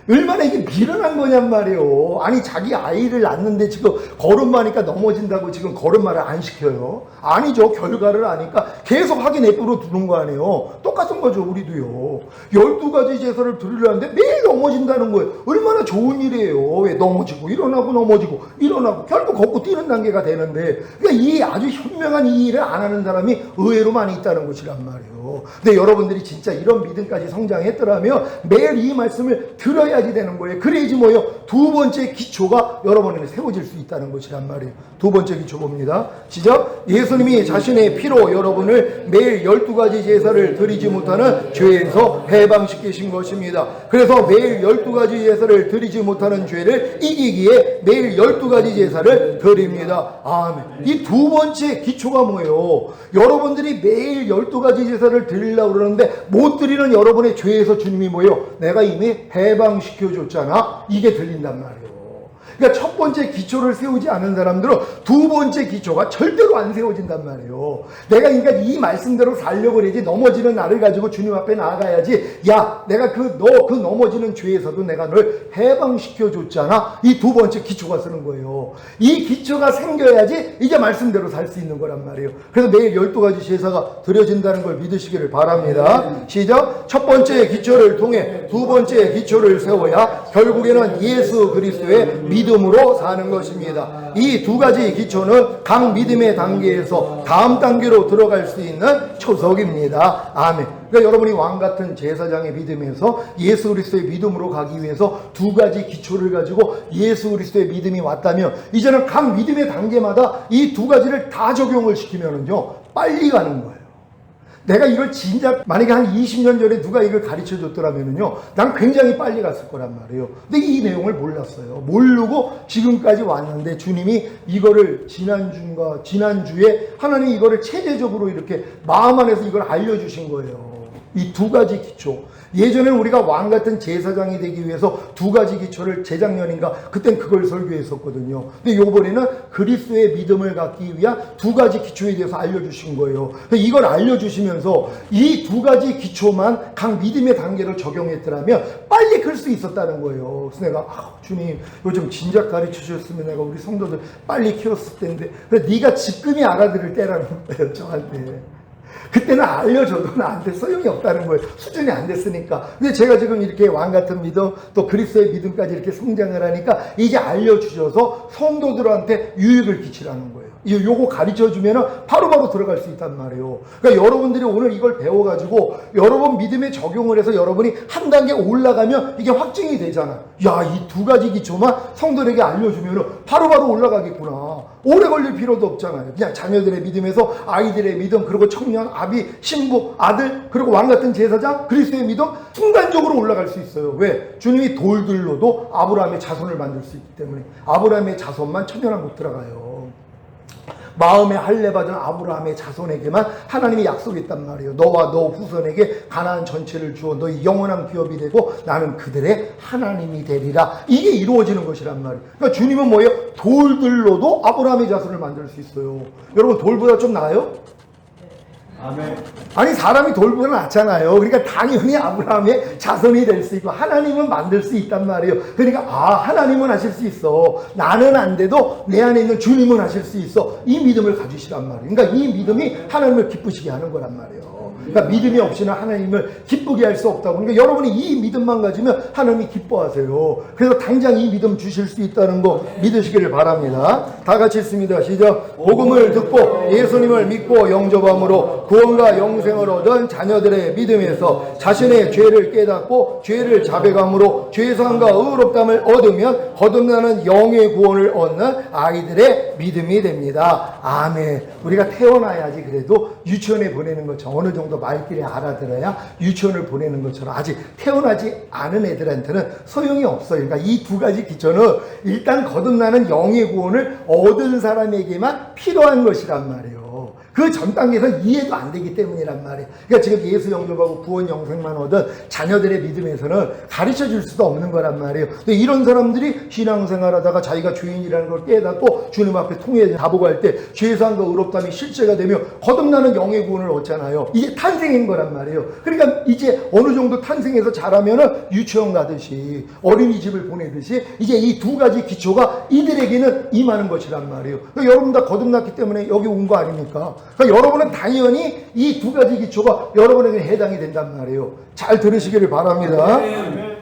얼마나 이게 미련한 거냔 말이에요. 아니 자기 아이를 낳는데 지금 걸음마 하니까 넘어진다고 지금 걸음마를 안 시켜요? 아니죠. 결과를 아니까 계속 확인해 두는 거 아니에요. 똑같은 거죠. 우리도요. 12가지 제사를 드리려는데 매일 넘어진다는 거예요. 얼마나 좋은 일이에요. 왜 넘어지고 일어나고 넘어지고 일어나고 결국 걷고 뛰는 단계가 되는데, 그러니까 이 아주 현명한 이 일을 안 하는 사람이 의외로 많이 있다는 것이란 말이에요. 근데 여러분들이 진짜 이런 믿음까지 성장했더라면 매일 이 말씀을 들어야지 되는 거예요. 그래야지 뭐예요? 두 번째 기초가 여러분에게 세워질 수 있다는 것이란 말이에요. 두 번째 기초 봅니다. 시작. 예수님이 자신의 피로 여러분을 매일 12가지 제사를 드리지 못하는 죄에서 해방시키신 것입니다. 그래서 매일 12가지 제사를 드리지 못하는 죄를 이기기에 매일 12가지 제사를 드립니다. 아멘. 이 두 번째 기초가 뭐예요? 여러분들이 매일 12가지 제사를 드리려고 그러는데 못 드리는 여러분의 죄에서 주님이 뭐예요? 내가 이미 해방시켜줬잖아. 이게 들린단 말이에요. 그러니까 첫 번째 기초를 세우지 않은 사람들은 두 번째 기초가 절대로 안 세워진단 말이에요. 내가 그러니까 이 말씀대로 살려고 그러지, 넘어지는 나를 가지고 주님 앞에 나아가야지. 야, 내가 그 넘어지는 죄에서도 내가 널 해방시켜 줬잖아. 이 두 번째 기초가 쓰는 거예요. 이 기초가 생겨야지 이제 말씀대로 살 수 있는 거란 말이에요. 그래서 매일 12가지 제사가 드려진다는 걸 믿으시기를 바랍니다. 시작. 첫 번째 기초를 통해 두 번째 기초를 세워야 결국에는 예수 그리스도의 믿음으로 사는 것입니다. 이 두 가지 기초는 각 믿음의 단계에서 다음 단계로 들어갈 수 있는 초석입니다. 아멘. 그러니까 여러분이 왕같은 제사장의 믿음에서 예수 그리스도의 믿음으로 가기 위해서 두 가지 기초를 가지고 예수 그리스도의 믿음이 왔다면, 이제는 각 믿음의 단계마다 이 두 가지를 다 적용을 시키면은요 빨리 가는 거예요. 내가 이걸 진작 만약에 한 20년 전에 누가 이걸 가르쳐 줬더라면요 난 굉장히 빨리 갔을 거란 말이에요. 근데 이 내용을 몰랐어요. 모르고 지금까지 왔는데 주님이 이거를 지난주에 하나님이 이거를 체제적으로 이렇게 마음 안에서 이걸 알려주신 거예요. 이 두 가지 기초. 예전에는 우리가 왕같은 제사장이 되기 위해서 두 가지 기초를 재작년인가 그땐 그걸 설교했었거든요. 근데 요번에는 그리스도의 믿음을 갖기 위한 두 가지 기초에 대해서 알려주신 거예요. 이걸 알려주시면서 이 두 가지 기초만 각 믿음의 단계를 적용했더라면 빨리 클 수 있었다는 거예요. 그래서 내가 주님 요즘 진작 가르쳐 주셨으면 내가 우리 성도들 빨리 키웠을 텐데, 그래 네가 지금이 알아들을 때라는 거예요 저한테. 그때는 알려줘도 나한테 소용이 없다는 거예요. 수준이 안 됐으니까. 근데 제가 지금 이렇게 왕같은 믿음, 또 그리스도의 믿음까지 이렇게 성장을 하니까 이제 알려주셔서 성도들한테 유익을 끼치라는 거예요. 요거 가르쳐주면은 바로바로 들어갈 수 있단 말이에요. 그러니까 여러분들이 오늘 이걸 배워가지고 여러분 믿음에 적용을 해서 여러분이 한 단계 올라가면 이게 확증이 되잖아. 야, 이 두 가지 기초만 성도들에게 알려주면은 바로바로 올라가겠구나. 오래 걸릴 필요도 없잖아요. 그냥 자녀들의 믿음에서 아이들의 믿음, 그리고 청년, 아비, 신부, 아들, 그리고 왕같은 제사장, 그리스도의 믿음 순간적으로 올라갈 수 있어요. 왜? 주님이 돌들로도 아브라함의 자손을 만들 수 있기 때문에. 아브라함의 자손만 천년왕 못 들어가요. 마음에 할례 받은 아브라함의 자손에게만 하나님이 약속했단 말이에요. 너와 너 후손에게 가나안 전체를 주어 너희 영원한 기업이 되고 나는 그들의 하나님이 되리라. 이게 이루어지는 것이란 말이에요. 그러니까 주님은 뭐예요? 돌들로도 아브라함의 자손을 만들 수 있어요. 여러분 돌보다 좀 나아요? 아멘. 아니 사람이 돌보다 낫잖아요. 그러니까 당연히 아브라함의 자손이 될 수 있고 하나님은 만들 수 있단 말이에요. 그러니까 하나님은 하실 수 있어. 나는 안 돼도 내 안에 있는 주님은 하실 수 있어. 이 믿음을 가지시란 말이에요. 그러니까 이 믿음이 하나님을 기쁘시게 하는 거란 말이에요. 그러니까 믿음이 없이는 하나님을 기쁘게 할 수 없다고. 그러니까 여러분이 이 믿음만 가지면 하나님이 기뻐하세요. 그래서 당장 이 믿음 주실 수 있다는 거 믿으시기를 바랍니다. 다 같이 읽습니다. 시작. 복음을 듣고 예수님을 믿고 영접함으로 구원과 영생을 얻은 자녀들의 믿음에서 자신의 죄를 깨닫고 죄를 자백함으로 죄사함과 의롭담을 얻으면 거듭나는 영의 구원을 얻는 아이들의 믿음이 됩니다. 아멘. 우리가 태어나야지 그래도 유치원에 보내는 것처럼 어느 정도 말귀를 알아들어야 유치원을 보내는 것처럼 아직 태어나지 않은 애들한테는 소용이 없어요. 그러니까 이 두 가지 기초는 일단 거듭나는 영의 구원을 얻은 사람에게만 필요한 것이란 말이에요. 그 전 단계에서는 이해도 안 되기 때문이란 말이에요. 그러니까 지금 예수 영접하고 구원 영생만 얻은 자녀들의 믿음에서는 가르쳐 줄 수도 없는 거란 말이에요. 근데 이런 사람들이 신앙생활 하다가 자기가 죄인이라는 걸 깨닫고 주님 앞에 통해 자복할 때 죄사함과 의롭다함이 실제가 되며 거듭나는 영의 구원을 얻잖아요. 이게 탄생인 거란 말이에요. 그러니까 이제 어느 정도 탄생해서 자라면은 유치원 가듯이 어린이집을 보내듯이 이제 이 두 가지 기초가 이들에게는 임하는 것이란 말이에요. 그러니까 여러분 다 거듭났기 때문에 여기 온 거 아닙니까? 그러니까 여러분은 당연히 이 두 가지 기초가 여러분에게 해당이 된단 말이에요. 잘 들으시기를 바랍니다.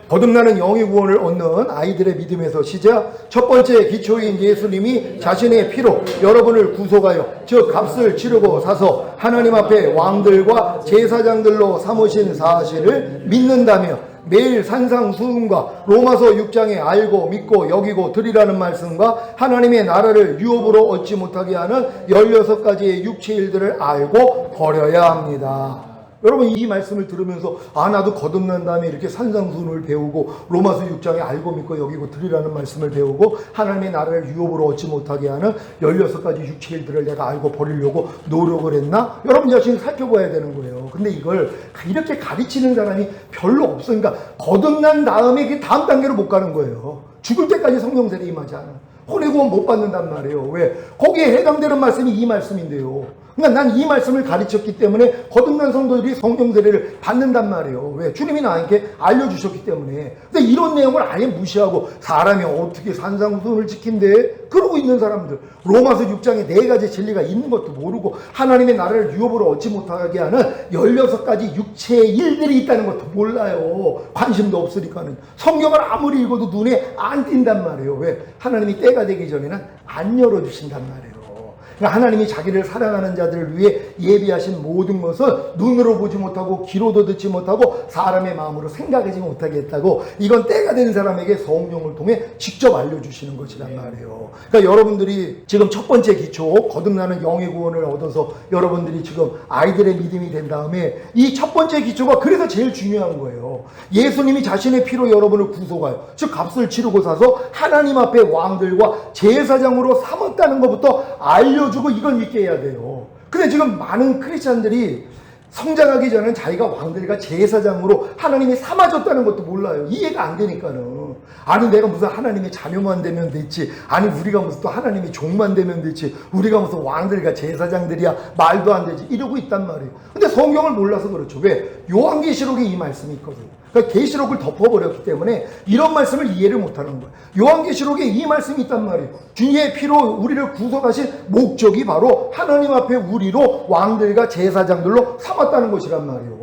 거듭나는 영의 구원을 얻는 아이들의 믿음에서 시작. 첫 번째 기초인 예수님이 자신의 피로 여러분을 구속하여 즉 값을 치르고 사서 하나님 앞에 왕들과 제사장들로 삼으신 사실을 믿는다며 매일 산상수훈과 로마서 6장에 알고 믿고 여기고 드리라는 말씀과 하나님의 나라를 유업으로 얻지 못하게 하는 16가지의 육체의 일들을 알고 버려야 합니다. 여러분 이 말씀을 들으면서 나도 거듭난 다음에 이렇게 산상수훈을 배우고 로마서 6장에 알고 믿고 여기고 드리라는 말씀을 배우고 하나님의 나라를 유업으로 얻지 못하게 하는 16가지 육체의 일들을 내가 알고 버리려고 노력을 했나? 여러분 자신을 살펴봐야 되는 거예요. 근데 이걸 이렇게 가르치는 사람이 별로 없으니까 거듭난 다음에 그 다음 단계로 못 가는 거예요. 죽을 때까지 성령 세례 임하지 않아. 혼의 구원 못 받는단 말이에요. 왜? 거기에 해당되는 말씀이 이 말씀인데요. 그러니까 난 이 말씀을 가르쳤기 때문에 거듭난 성도들이 성령 세례를 받는단 말이에요. 왜? 주님이 나에게 알려주셨기 때문에. 근데 이런 내용을 아예 무시하고 사람이 어떻게 산상수훈을 지킨대? 그러고 있는 사람들. 로마서 6장에 4가지 진리가 있는 것도 모르고 하나님의 나라를 유업으로 얻지 못하게 하는 16가지 육체의 일들이 있다는 것도 몰라요. 관심도 없으니까는. 성경을 아무리 읽어도 눈에 안 띈단 말이에요. 왜? 하나님이 때가 되기 전에는 안 열어주신단 말이에요. 그러니까 하나님이 자기를 사랑하는 자들을 위해 예비하신 모든 것은 눈으로 보지 못하고 귀로도 듣지 못하고 사람의 마음으로 생각하지 못하게 했다고 이건 때가 된 사람에게 성령을 통해 직접 알려주시는 것이란 말이에요. 그러니까 여러분들이 지금 첫 번째 기초 거듭나는 영의 구원을 얻어서 여러분들이 지금 아이들의 믿음이 된 다음에 이 첫 번째 기초가 그래서 제일 중요한 거예요. 예수님이 자신의 피로 여러분을 구속하여 즉 값을 치르고 사서 하나님 앞에 왕들과 제사장으로 삼았다는 것부터 알려주고 이걸 믿게 해야 돼요. 근데 지금 많은 크리스찬들이 성장하기 전엔 자기가 왕들과 제사장으로 하나님이 삼아줬다는 것도 몰라요. 이해가 안 되니까는. 아니 내가 무슨 하나님의 자녀만 되면 됐지, 아니 우리가 무슨 또 하나님의 종만 되면 됐지, 우리가 무슨 왕들과 제사장들이야, 말도 안 되지, 이러고 있단 말이에요. 근데 성경을 몰라서 그렇죠. 왜? 요한계시록에 이 말씀이 있거든요. 그러니까 계시록을 덮어버렸기 때문에 이런 말씀을 이해를 못하는 거예요. 요한계시록에 이 말씀이 있단 말이에요. 주의 피로 우리를 구속하신 목적이 바로 하나님 앞에 우리로 왕들과 제사장들로 삼았다는 것이란 말이에요.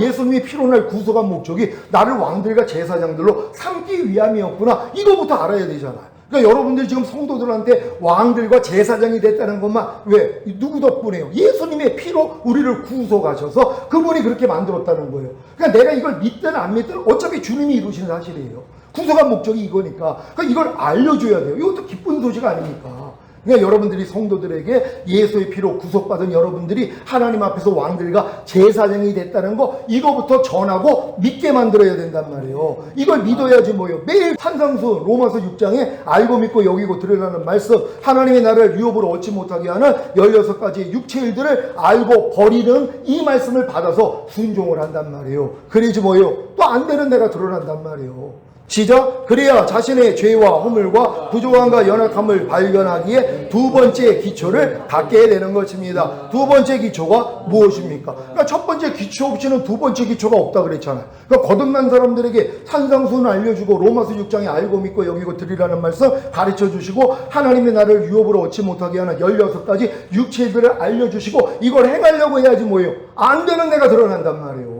예수님이 피로 날 구속한 목적이 나를 왕들과 제사장들로 삼기 위함이었구나. 이거부터 알아야 되잖아요. 그러니까 여러분들 지금 성도들한테 왕들과 제사장이 됐다는 것만 왜? 누구 덕분에요? 예수님의 피로 우리를 구속하셔서 그분이 그렇게 만들었다는 거예요. 그러니까 내가 이걸 믿든 안 믿든 어차피 주님이 이루신 사실이에요. 구속한 목적이 이거니까. 그러니까 이걸 알려줘야 돼요. 이것도 기쁜 소식 아닙니까? 그러니까 여러분들이 성도들에게 예수의 피로 구속받은 여러분들이 하나님 앞에서 왕들과 제사장이 됐다는 거 이거부터 전하고 믿게 만들어야 된단 말이에요. 이걸 믿어야지 뭐예요. 매일 산상수 로마서 6장에 알고 믿고 여기고 드리라는 말씀, 하나님의 나라를 유업으로 얻지 못하게 하는 16가지 육체일들을 알고 버리는 이 말씀을 받아서 순종을 한단 말이에요. 그러지 뭐예요. 또 안 되는 내가 드러난단 말이에요. 시작. 그래야 자신의 죄와 허물과 부족함과 연약함을 발견하기에 두 번째 기초를 갖게 되는 것입니다. 두 번째 기초가 무엇입니까? 그러니까 첫 번째 기초 없이는 두 번째 기초가 없다 그랬잖아요. 그러니까 거듭난 사람들에게 산상수훈 알려주고 로마서 6장에 알고 믿고 여기고 드리라는 말씀 가르쳐 주시고 하나님의 나라를 유업으로 얻지 못하게 하는 16가지 육체들을 알려주시고 이걸 행하려고 해야지 뭐예요. 안 되는 내가 드러난단 말이에요.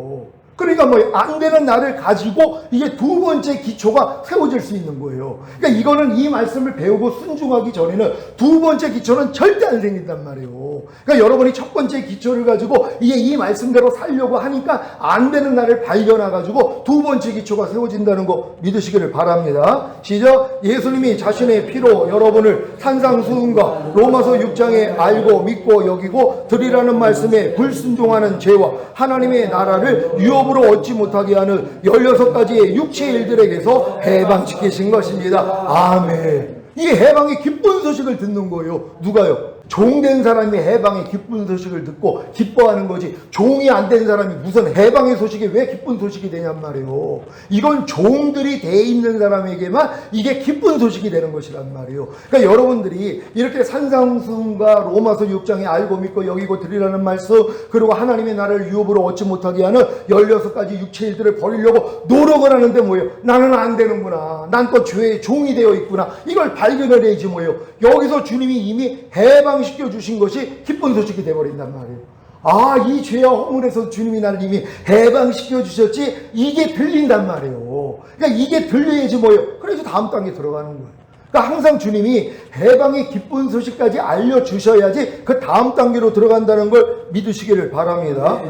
그러니까 안 되는 나를 가지고 이게 두 번째 기초가 세워질 수 있는 거예요. 그러니까 이거는 이 말씀을 배우고 순종하기 전에는 두 번째 기초는 절대 안 생긴단 말이에요. 그러니까 여러분이 첫 번째 기초를 가지고 이게 이 말씀대로 살려고 하니까 안 되는 나를 발견해가지고 두 번째 기초가 세워진다는 거 믿으시기를 바랍니다. 시작. 예수님이 자신의 피로 여러분을 산상수훈과 로마서 6장에 알고 믿고 여기고 드리라는 말씀에 불순종하는 죄와 하나님의 나라를 유업 으로 얻지 못하게 하는 16가지의 육체의 일들에게서 해방시키신 것입니다. 아멘. 이 해방의 기쁜 소식을 듣는 거예요. 누가요? 종된 사람이 해방의 기쁜 소식을 듣고 기뻐하는 거지, 종이 안 된 사람이 무슨 해방의 소식이 왜 기쁜 소식이 되냔 말이에요. 이건 종들이 돼 있는 사람에게만 이게 기쁜 소식이 되는 것이란 말이에요. 그러니까 여러분들이 이렇게 산상수훈과 로마서 6장에 알고 믿고 여기고 드리라는 말씀, 그리고 하나님의 나라를 유업으로 얻지 못하게 하는 16가지 육체의 일들을 버리려고 노력을 하는데 뭐예요? 나는 안 되는구나, 난 또 죄의 종이 되어 있구나, 이걸 발견을 해야지 뭐예요. 여기서 주님이 이미 해방시켜 주신 것이 기쁜 소식이 되어버린단 말이에요. 아, 이 죄와 허물에서 주님이 나를 이미 해방시켜 주셨지, 이게 들린단 말이에요. 그러니까 이게 들려야지 뭐예요. 그래서 다음 단계 들어가는 거예요. 그러니까 항상 주님이 해방의 기쁜 소식까지 알려주셔야지 그 다음 단계로 들어간다는 걸 믿으시기를 바랍니다.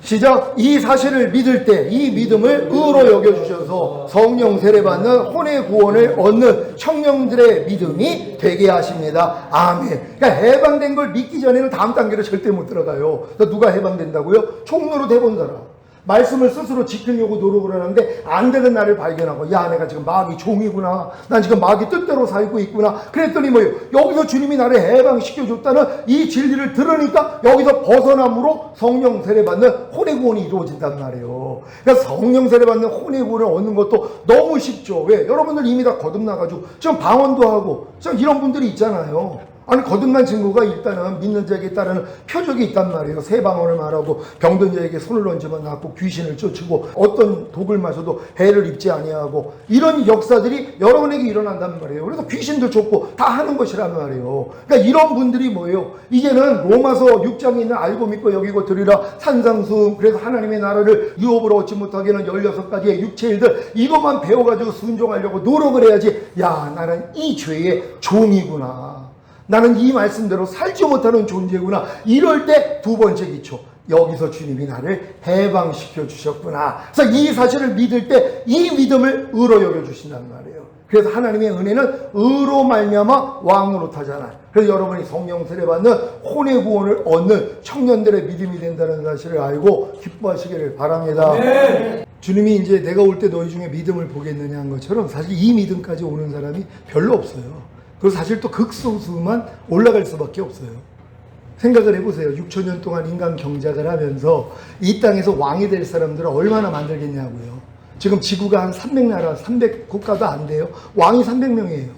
시작. 이 사실을 믿을 때 이 믿음을 의로 여겨주셔서 성령 세례받는 혼의 구원을 얻는 청년들의 믿음이 되게 하십니다. 아멘. 그러니까 해방된 걸 믿기 전에는 다음 단계로 절대 못 들어가요. 누가 해방된다고요? 총로로 돼본 사람. 말씀을 스스로 지키려고 노력을 하는데 안 되는 나를 발견하고, 야, 내가 지금 마귀 종이구나, 난 지금 마귀 뜻대로 살고 있구나. 그랬더니 뭐예요? 여기서 주님이 나를 해방시켜줬다는 이 진리를 들으니까 여기서 벗어남으로 성령 세례받는 혼의 구원이 이루어진단 말이에요. 그러니까 성령 세례받는 혼의 구원을 얻는 것도 너무 쉽죠. 왜? 여러분들 이미 다 거듭나가지고 지금 방언도 하고 지금 이런 분들이 있잖아요. 아니, 거듭난 친구가 일단은 믿는 자에게 따르는 표적이 있단 말이에요. 새 방언을 말하고 병든 자에게 손을 얹으면 낫고 귀신을 쫓고 어떤 독을 마셔도 해를 입지 아니하고, 이런 역사들이 여러분에게 일어난단 말이에요. 그래서 귀신도 쫓고 다 하는 것이란 말이에요. 그러니까 이런 분들이 뭐예요? 이제는 로마서 6장에 있는 알고 믿고 여기고 드리라 산상수훈, 그래서 하나님의 나라를 유업으로 얻지 못하게 하는 16가지의 육체의 일들, 이것만 배워가지고 순종하려고 노력을 해야지, 야, 나는 이 죄의 종이구나, 나는 이 말씀대로 살지 못하는 존재구나. 이럴 때 두 번째 기초, 여기서 주님이 나를 해방시켜 주셨구나. 그래서 이 사실을 믿을 때 이 믿음을 의로 여겨주신단 말이에요. 그래서 하나님의 은혜는 의로 말미암아 왕으로 타잖아요. 그래서 여러분이 성령 세례받는 혼의 구원을 얻는 청년들의 믿음이 된다는 사실을 알고 기뻐하시기를 바랍니다. 네. 주님이 이제 내가 올 때 너희 중에 믿음을 보겠느냐 한 것처럼 사실 이 믿음까지 오는 사람이 별로 없어요. 그리고 사실 또 극소수만 올라갈 수밖에 없어요. 생각을 해보세요. 6천년 동안 인간 경작을 하면서 이 땅에서 왕이 될 사람들을 얼마나 만들겠냐고요. 지금 지구가 한 300나라, 300국가도 안 돼요. 왕이 300명이에요.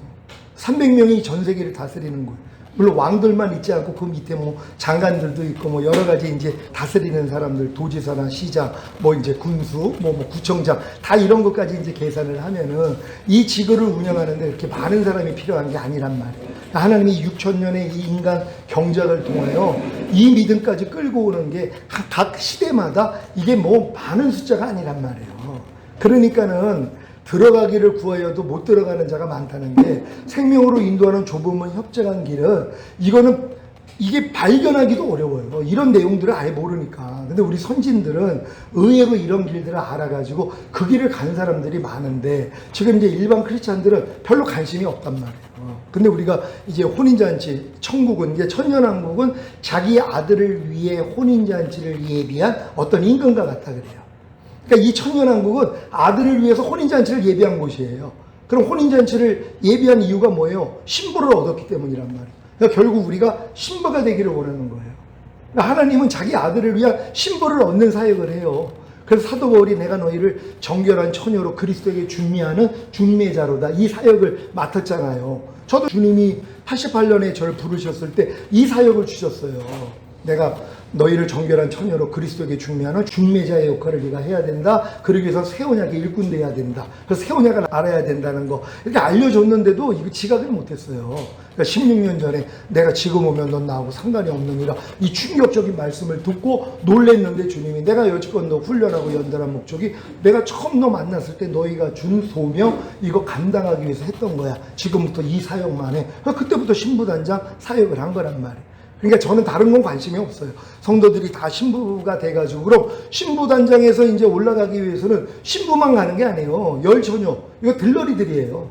300명이 전 세계를 다스리는 거예요. 물론 왕들만 있지 않고 그 밑에 뭐 장관들도 있고 뭐 여러 가지 이제 다스리는 사람들, 도지사나 시장, 뭐 이제 군수, 뭐 구청장, 다 이런 것까지 이제 계산을 하면은 이 지구를 운영하는데 이렇게 많은 사람이 필요한 게 아니란 말이에요. 하나님이 6천년의 이 인간 경작을 통하여 이 믿음까지 끌고 오는 게 각 시대마다 이게 뭐 많은 숫자가 아니란 말이에요. 그러니까는 들어가기를 구하여도 못 들어가는 자가 많다는 게, 생명으로 인도하는 좁음은 협정한 길은 이게 발견하기도 어려워요. 이런 내용들을 아예 모르니까. 근데 우리 선진들은 의외로 이런 길들을 알아가지고 그 길을 간 사람들이 많은데, 지금 이제 일반 크리스찬들은 별로 관심이 없단 말이에요. 근데 우리가 이제 혼인잔치, 천국은, 이제 천년왕국은 자기 아들을 위해 혼인잔치를 예비한 어떤 임금과 같다 그래요. 그러니까 이 천년왕국은 아들을 위해서 혼인잔치를 예비한 곳이에요. 그럼 혼인잔치를 예비한 이유가 뭐예요? 신부를 얻었기 때문이란 말이에요. 그러니까 결국 우리가 신부가 되기를 원하는 거예요. 그러니까 하나님은 자기 아들을 위한 신부를 얻는 사역을 해요. 그래서 사도 바울이 내가 너희를 정결한 처녀로 그리스도에게 중매하는 중매자로다, 이 사역을 맡았잖아요. 저도 주님이 88년에 저를 부르셨을 때 이 사역을 주셨어요. 내가 너희를 정결한 처녀로 그리스도에게 중매하는 중매자의 역할을 네가 해야 된다. 그러기 위해서 새 언약의 일꾼 돼야 된다. 그래서 새 언약을 알아야 된다는 거 이렇게 알려줬는데도 이거 지각을 못했어요. 그러니까 16년 전에 내가 지금 오면 넌 나하고 상관이 없느니라, 이 충격적인 말씀을 듣고 놀랬는데, 주님이 내가 여지껏 너 훈련하고 연단한 목적이 내가 처음 너 만났을 때 너희가 준 소명 이거 감당하기 위해서 했던 거야. 지금부터 이 사역만 해. 그때부터 신부단장 사역을 한 거란 말이에요. 그러니까 저는 다른 건 관심이 없어요. 성도들이 다 신부가 돼가지고, 그럼 신부단장에서 이제 올라가기 위해서는 신부만 가는 게 아니에요. 열처녀, 이거 들러리들이에요.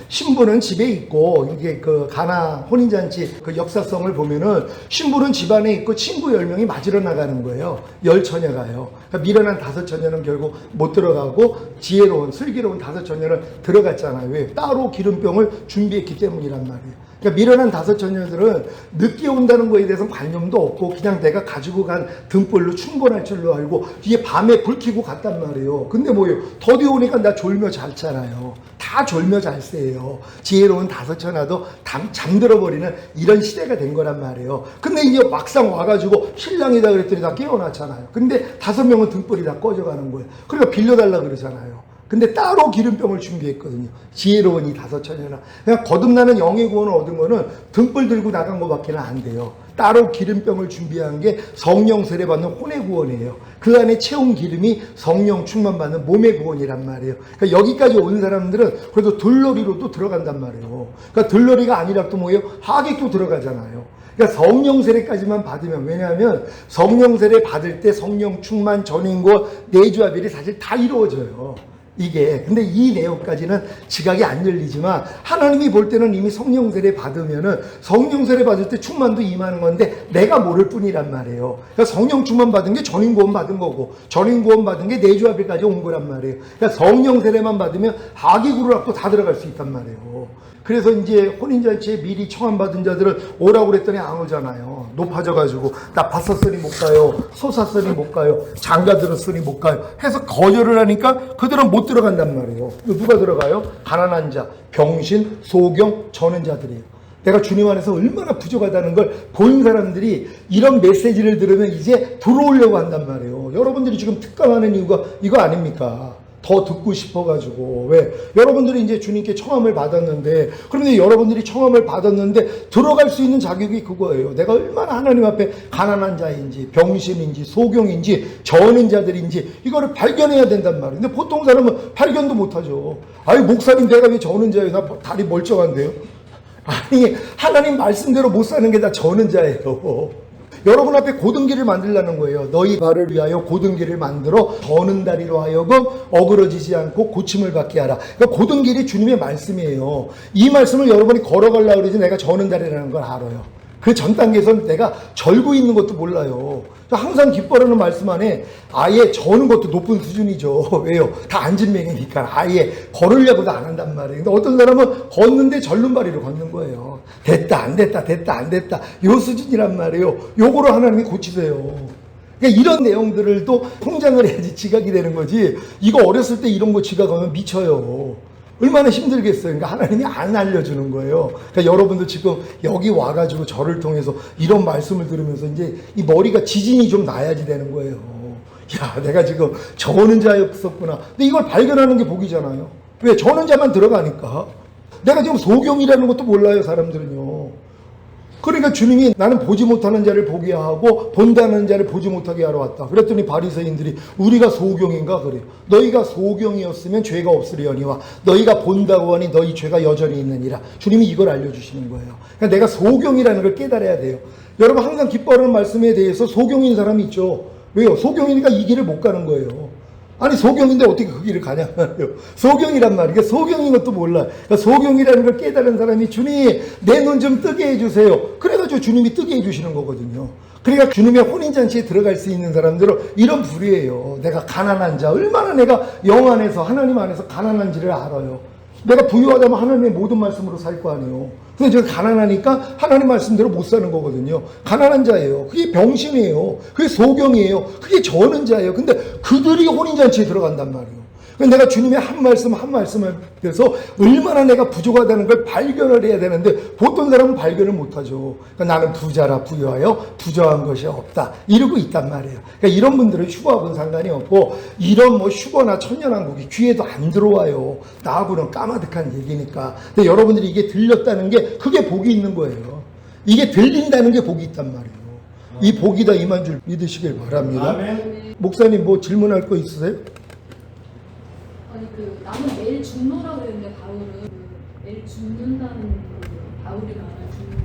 신부는 집에 있고, 이게 그 가나 혼인잔치 그 역사성을 보면은 신부는 집안에 있고 친구 10명이 맞으러 나가는 거예요. 열처녀가요. 그러니까 미련한 5처녀는 결국 못 들어가고 지혜로운 슬기로운 5처녀는 들어갔잖아요. 왜? 따로 기름병을 준비했기 때문이란 말이에요. 그러니까 미련한 다섯 처녀들은 늦게 온다는 거에 대해서는 관념도 없고 그냥 내가 가지고 간 등불로 충분할 줄로 알고 이게 밤에 불 켜고 갔단 말이에요. 근데 뭐예요? 더디 오니까 나 졸며 잤잖아요. 다 졸며 잘세요. 지혜로운 다섯 처녀도 잠들어 버리는 이런 시대가 된 거란 말이에요. 근데 이제 막상 와가지고 신랑이다 그랬더니 다 깨어났잖아요. 근데 다섯 명은 등불이 다 꺼져가는 거예요. 그러니까 빌려달라 그러잖아요. 근데 따로 기름병을 준비했거든요. 지혜로운 이 다섯 처녀는. 그냥 거듭나는 영의 구원을 얻은 거는 등불 들고 나간 것밖에 안 돼요. 따로 기름병을 준비한 게 성령 세례 받는 혼의 구원이에요. 그 안에 채운 기름이 성령 충만 받는 몸의 구원이란 말이에요. 그러니까 여기까지 온 사람들은 그래도 들러리로 또 들어간단 말이에요. 그러니까 들러리가 아니라 또 뭐예요? 하객도 들어가잖아요. 그러니까 성령 세례까지만 받으면, 왜냐하면 성령 세례 받을 때 성령 충만, 전인과 내주합일이 사실 다 이루어져요. 이게. 근데 이 내용까지는 지각이 안 열리지만 하나님이 볼 때는 이미 성령 세례 받으면은 성령 세례 받을 때 충만도 임하는 건데 내가 모를 뿐이란 말이에요. 그러니까 성령 충만 받은 게 전인 구원 받은 거고 전인 구원 받은 게 내주합일까지 온 거란 말이에요. 그러니까 성령 세례만 받으면 하기구를 다 들어갈 수 있단 말이에요. 그래서 이제 혼인잔치에 미리 청함받은 자들은 오라고 그랬더니 안 오잖아요. 높아져가지고 나 봤었으니 못 가요. 솟았으니 못 가요. 장가 들었으니 못 가요. 해서 거절을 하니까 그들은 못 들어간단 말이에요. 누가 들어가요? 가난한 자, 병신, 소경, 저는 자들이에요. 내가 주님 안에서 얼마나 부족하다는 걸 본 사람들이 이런 메시지를 들으면 이제 들어오려고 한단 말이에요. 여러분들이 지금 특강하는 이유가 이거 아닙니까? 더 듣고 싶어가지고. 왜? 여러분들이 이제 주님께 청함을 받았는데, 그런데 여러분들이 청함을 받았는데 들어갈 수 있는 자격이 그거예요. 내가 얼마나 하나님 앞에 가난한 자인지, 병신인지, 소경인지, 저는 자들인지 이거를 발견해야 된단 말이에요. 근데 보통 사람은 발견도 못하죠. 아니 목사님 내가 왜 저는 자예요? 나 다리 멀쩡한데요? 아니 하나님 말씀대로 못 사는 게 다 저는 자예요. 여러분 앞에 고등기를 만들라는 거예요. 너희 발을 위하여 고등기를 만들어 저는 다리로 하여금 어그러지지 않고 고침을 받게 하라. 그러니까 고등길이 주님의 말씀이에요. 이 말씀을 여러분이 걸어가려고 그러지 내가 저는 다리라는 걸 알아요. 그 전 단계에서는 내가 절고 있는 것도 몰라요. 항상 기뻐라는 말씀 안에 아예 저는 것도 높은 수준이죠. 왜요? 다 앉은 명이니까 아예 걸으려고도 안 한단 말이에요. 근데 어떤 사람은 걷는데 절름발이로 걷는 거예요. 됐다 안 됐다 됐다 안 됐다 요 수준이란 말이에요. 요거로 하나님이 고치세요. 그러니까 이런 내용들을 또 통장을 해야지 지각이 되는 거지. 이거 어렸을 때 이런 거 지각하면 미쳐요. 얼마나 힘들겠어요. 그러니까 하나님이 안 알려주는 거예요. 그러니까 여러분도 지금 여기 와가지고 저를 통해서 이런 말씀을 들으면서 이제 이 머리가 지진이 좀 나야지 되는 거예요. 야, 내가 지금 저는 자였었구나. 근데 이걸 발견하는 게 복이잖아요. 왜? 저는 자만 들어가니까. 내가 지금 소경이라는 것도 몰라요, 사람들은요. 그러니까 주님이 나는 보지 못하는 자를 보게 하고 본다는 자를 보지 못하게 하러 왔다. 그랬더니 바리새인들이 우리가 소경인가 그래요. 너희가 소경이었으면 죄가 없으려니와 너희가 본다고 하니 너희 죄가 여전히 있느니라. 주님이 이걸 알려주시는 거예요. 그러니까 내가 소경이라는 걸 깨달아야 돼요. 여러분 항상 기뻐하는 말씀에 대해서 소경인 사람이 있죠. 왜요? 소경이니까 이 길을 못 가는 거예요. 아니 소경인데 어떻게 그 길을 가냐 말이에요. 소경이란 말이에요. 소경인 것도 몰라. 그러니까 소경이라는 걸 깨달은 사람이 주님 내 눈 좀 뜨게 해주세요. 그래가지고 주님이 뜨게 해주시는 거거든요. 그러니까 주님의 혼인잔치에 들어갈 수 있는 사람들은 이런 부류예요. 내가 가난한 자, 얼마나 내가 영 안에서 하나님 안에서 가난한지를 알아요. 내가 부유하다면 하나님의 모든 말씀으로 살 거 아니에요. 근데 제가 가난하니까 하나님 말씀대로 못 사는 거거든요. 가난한 자예요. 그게 병신이에요. 그게 소경이에요. 그게 저는 자예요. 근데 그들이 혼인잔치에 들어간단 말이에요. 내가 주님의 한 말씀 한 말씀을 그래서 얼마나 내가 부족하다는 걸 발견을 해야 되는데 보통 사람은 발견을 못하죠. 그러니까 나는 부자라 부유하여 부정한 것이 없다 이러고 있단 말이에요. 그러니까 이런 분들은 휴거하고는 상관이 없고 이런 뭐 휴거나 천년왕국이 귀에도 안 들어와요. 나하고는 까마득한 얘기니까. 근데 여러분들이 이게 들렸다는 게 그게 복이 있는 거예요. 이게 들린다는 게 복이 있단 말이에요. 이 복이 다 임한 줄 믿으시길 바랍니다. 아멘. 목사님 뭐 질문할 거 있으세요? 나는 매일 죽노라고 그랬는데 바울은 매일 죽는다는 바울이 말하는 죽는.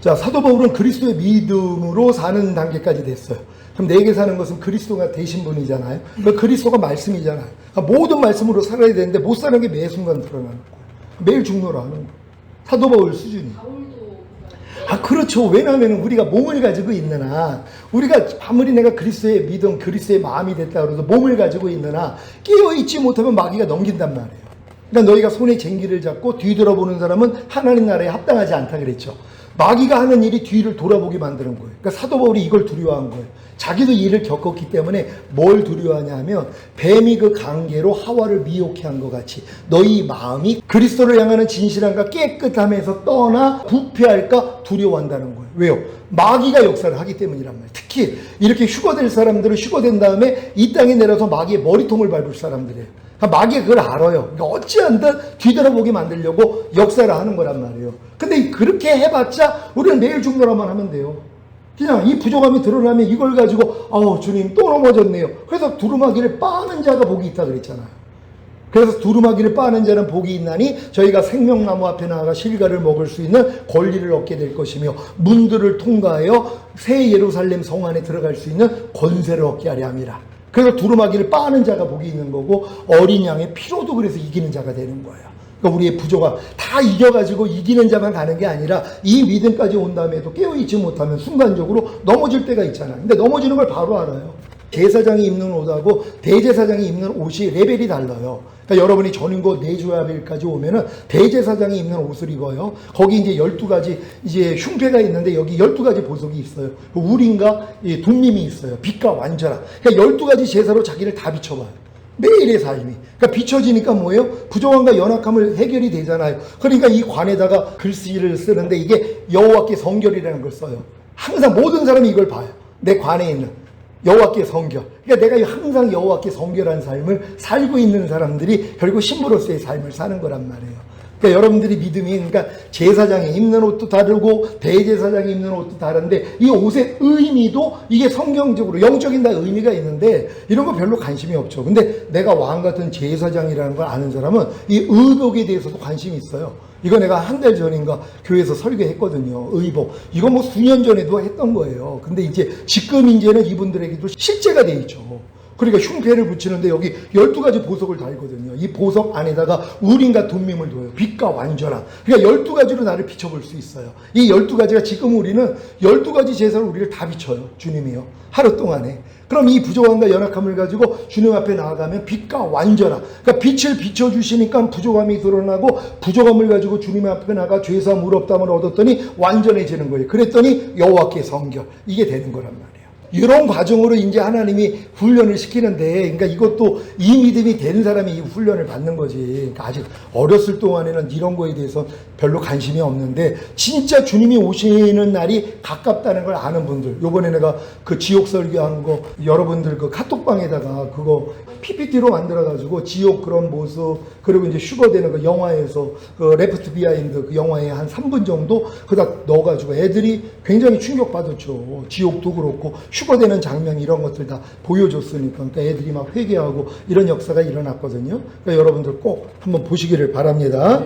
자, 사도 바울은 그리스도의 믿음으로 사는 단계까지 됐어요. 그럼 내게 사는 것은 그리스도가 되신 분이잖아요. 그 그리스도가 말씀이잖아요. 그러니까 모든 말씀으로 살아야 되는데 못 사는 게 매 순간 드러나는 거예요. 매일 죽노라 하는 거예요. 사도 바울 수준이. 그렇죠. 왜냐하면 우리가 몸을 가지고 있는 한, 우리가 아무리 내가 그리스도의 믿음, 그리스도의 마음이 됐다 그래도 몸을 가지고 있는 한 깨어있지 못하면 마귀가 넘긴단 말이에요. 그러니까 너희가 손에 쟁기를 잡고 뒤돌아보는 사람은 하나님 나라에 합당하지 않다 그랬죠. 마귀가 하는 일이 뒤를 돌아보게 만드는 거예요. 그러니까 사도 바울이 이걸 두려워한 거예요. 자기도 이를 겪었기 때문에 뭘 두려워하냐 하면 뱀이 그 관계로 하와를 미혹해 한 것 같이 너희 마음이 그리스도를 향하는 진실함과 깨끗함에서 떠나 부패할까 두려워한다는 거예요. 왜요? 마귀가 역사를 하기 때문이란 말이에요. 특히 이렇게 휴거될 사람들은 휴거된 다음에 이 땅에 내려서 마귀의 머리통을 밟을 사람들이에요. 그러니까 마귀가 그걸 알아요. 그러니까 어찌한든 뒤돌아보게 만들려고 역사를 하는 거란 말이에요. 근데 그렇게 해봤자 우리는 내일 죽노라만 하면 돼요. 그냥 이 부족함이 드러나면 이걸 가지고 주님 또 넘어졌네요. 그래서 두루마기를 빠는 자가 복이 있다 그랬잖아요. 그래서 두루마기를 빠는 자는 복이 있나니 저희가 생명나무 앞에 나아가 실과를 먹을 수 있는 권리를 얻게 될 것이며 문들을 통과하여 새 예루살렘 성 안에 들어갈 수 있는 권세를 얻게 하려 함이라. 그래서 두루마기를 빠는 자가 복이 있는 거고 어린 양의 피로도 그래서 이기는 자가 되는 거예요. 그러니까 우리의 부족함 다 이겨가지고 이기는 자만 가는 게 아니라 이 믿음까지 온 다음에도 깨어있지 못하면 순간적으로 넘어질 때가 있잖아요. 근데 넘어지는 걸 바로 알아요. 제사장이 입는 옷하고 대제사장이 입는 옷이 레벨이 달라요. 그러니까 여러분이 전인고 내주야일까지 오면은 대제사장이 입는 옷을 입어요. 거기 이제 12가지 이제 흉패가 있는데 여기 12가지 보석이 있어요. 우린과 둠림이 있어요. 빛과 완전함. 그러니까 12가지 제사로 자기를 다 비춰봐요. 매일의 삶이. 그러니까 비춰지니까 뭐예요? 부족함과 연약함을 해결이 되잖아요. 그러니까 이 관에다가 글씨를 쓰는데 이게 여호와께 성결이라는 걸 써요. 항상 모든 사람이 이걸 봐요. 내 관에 있는 여호와께 성결. 그러니까 내가 항상 여호와께 성결한 삶을 살고 있는 사람들이 결국 신부로서의 삶을 사는 거란 말이에요. 그러니까 여러분들이 믿음이 그러니까 제사장이 입는 옷도 다르고 대제사장이 입는 옷도 다른데 이 옷의 의미도 이게 성경적으로 영적인 다 의미가 있는데 이런 거 별로 관심이 없죠. 근데 내가 왕 같은 제사장이라는 걸 아는 사람은 이 의복에 대해서도 관심이 있어요. 이거 내가 한 달 전인가 교회에서 설교했거든요. 의복. 이거 뭐 수년 전에도 했던 거예요. 근데 지금 이제는 이분들에게도 실제가 돼 있죠. 그러니까 흉패를 붙이는데 여기 12가지 보석을 달거든요. 이 보석 안에다가 우린과 둠밈을 둬요. 빛과 완전함. 그러니까 12가지로 나를 비춰볼 수 있어요. 이 12가지가 지금 우리는 12가지 제사로 우리를 다 비춰요. 주님이요. 하루 동안에. 그럼 이 부족함과 연약함을 가지고 주님 앞에 나아가면 빛과 완전함. 그러니까 빛을 비춰주시니까 부족함이 드러나고 부족함을 가지고 주님 앞에 나가 죄사함 의롭다함을 얻었더니 완전해지는 거예요. 그랬더니 여호와께 성결. 이게 되는 거란 말이에요. 이런 과정으로 이제 하나님이 훈련을 시키는데, 그러니까 이것도 이 믿음이 된 사람이 이 훈련을 받는 거지. 그러니까 아직 어렸을 동안에는 이런 거에 대해서 별로 관심이 없는데, 진짜 주님이 오시는 날이 가깝다는 걸 아는 분들, 요번에 내가 그 지옥 설교한 거, 여러분들 그 카톡방에다가 그거 PPT로 만들어가지고 지옥 그런 모습, 그리고 이제 휴거되는 그 영화에서 그 레프트 비하인드 그 영화에 한 3분 정도 그다 넣어가지고 애들이 굉장히 충격받았죠. 지옥도 그렇고, 휴거되는 장면 이런 것들 다 보여줬으니까. 그러니까 애들이 막 회개하고 이런 역사가 일어났거든요. 그러니까 여러분들 꼭 한번 보시기를 바랍니다.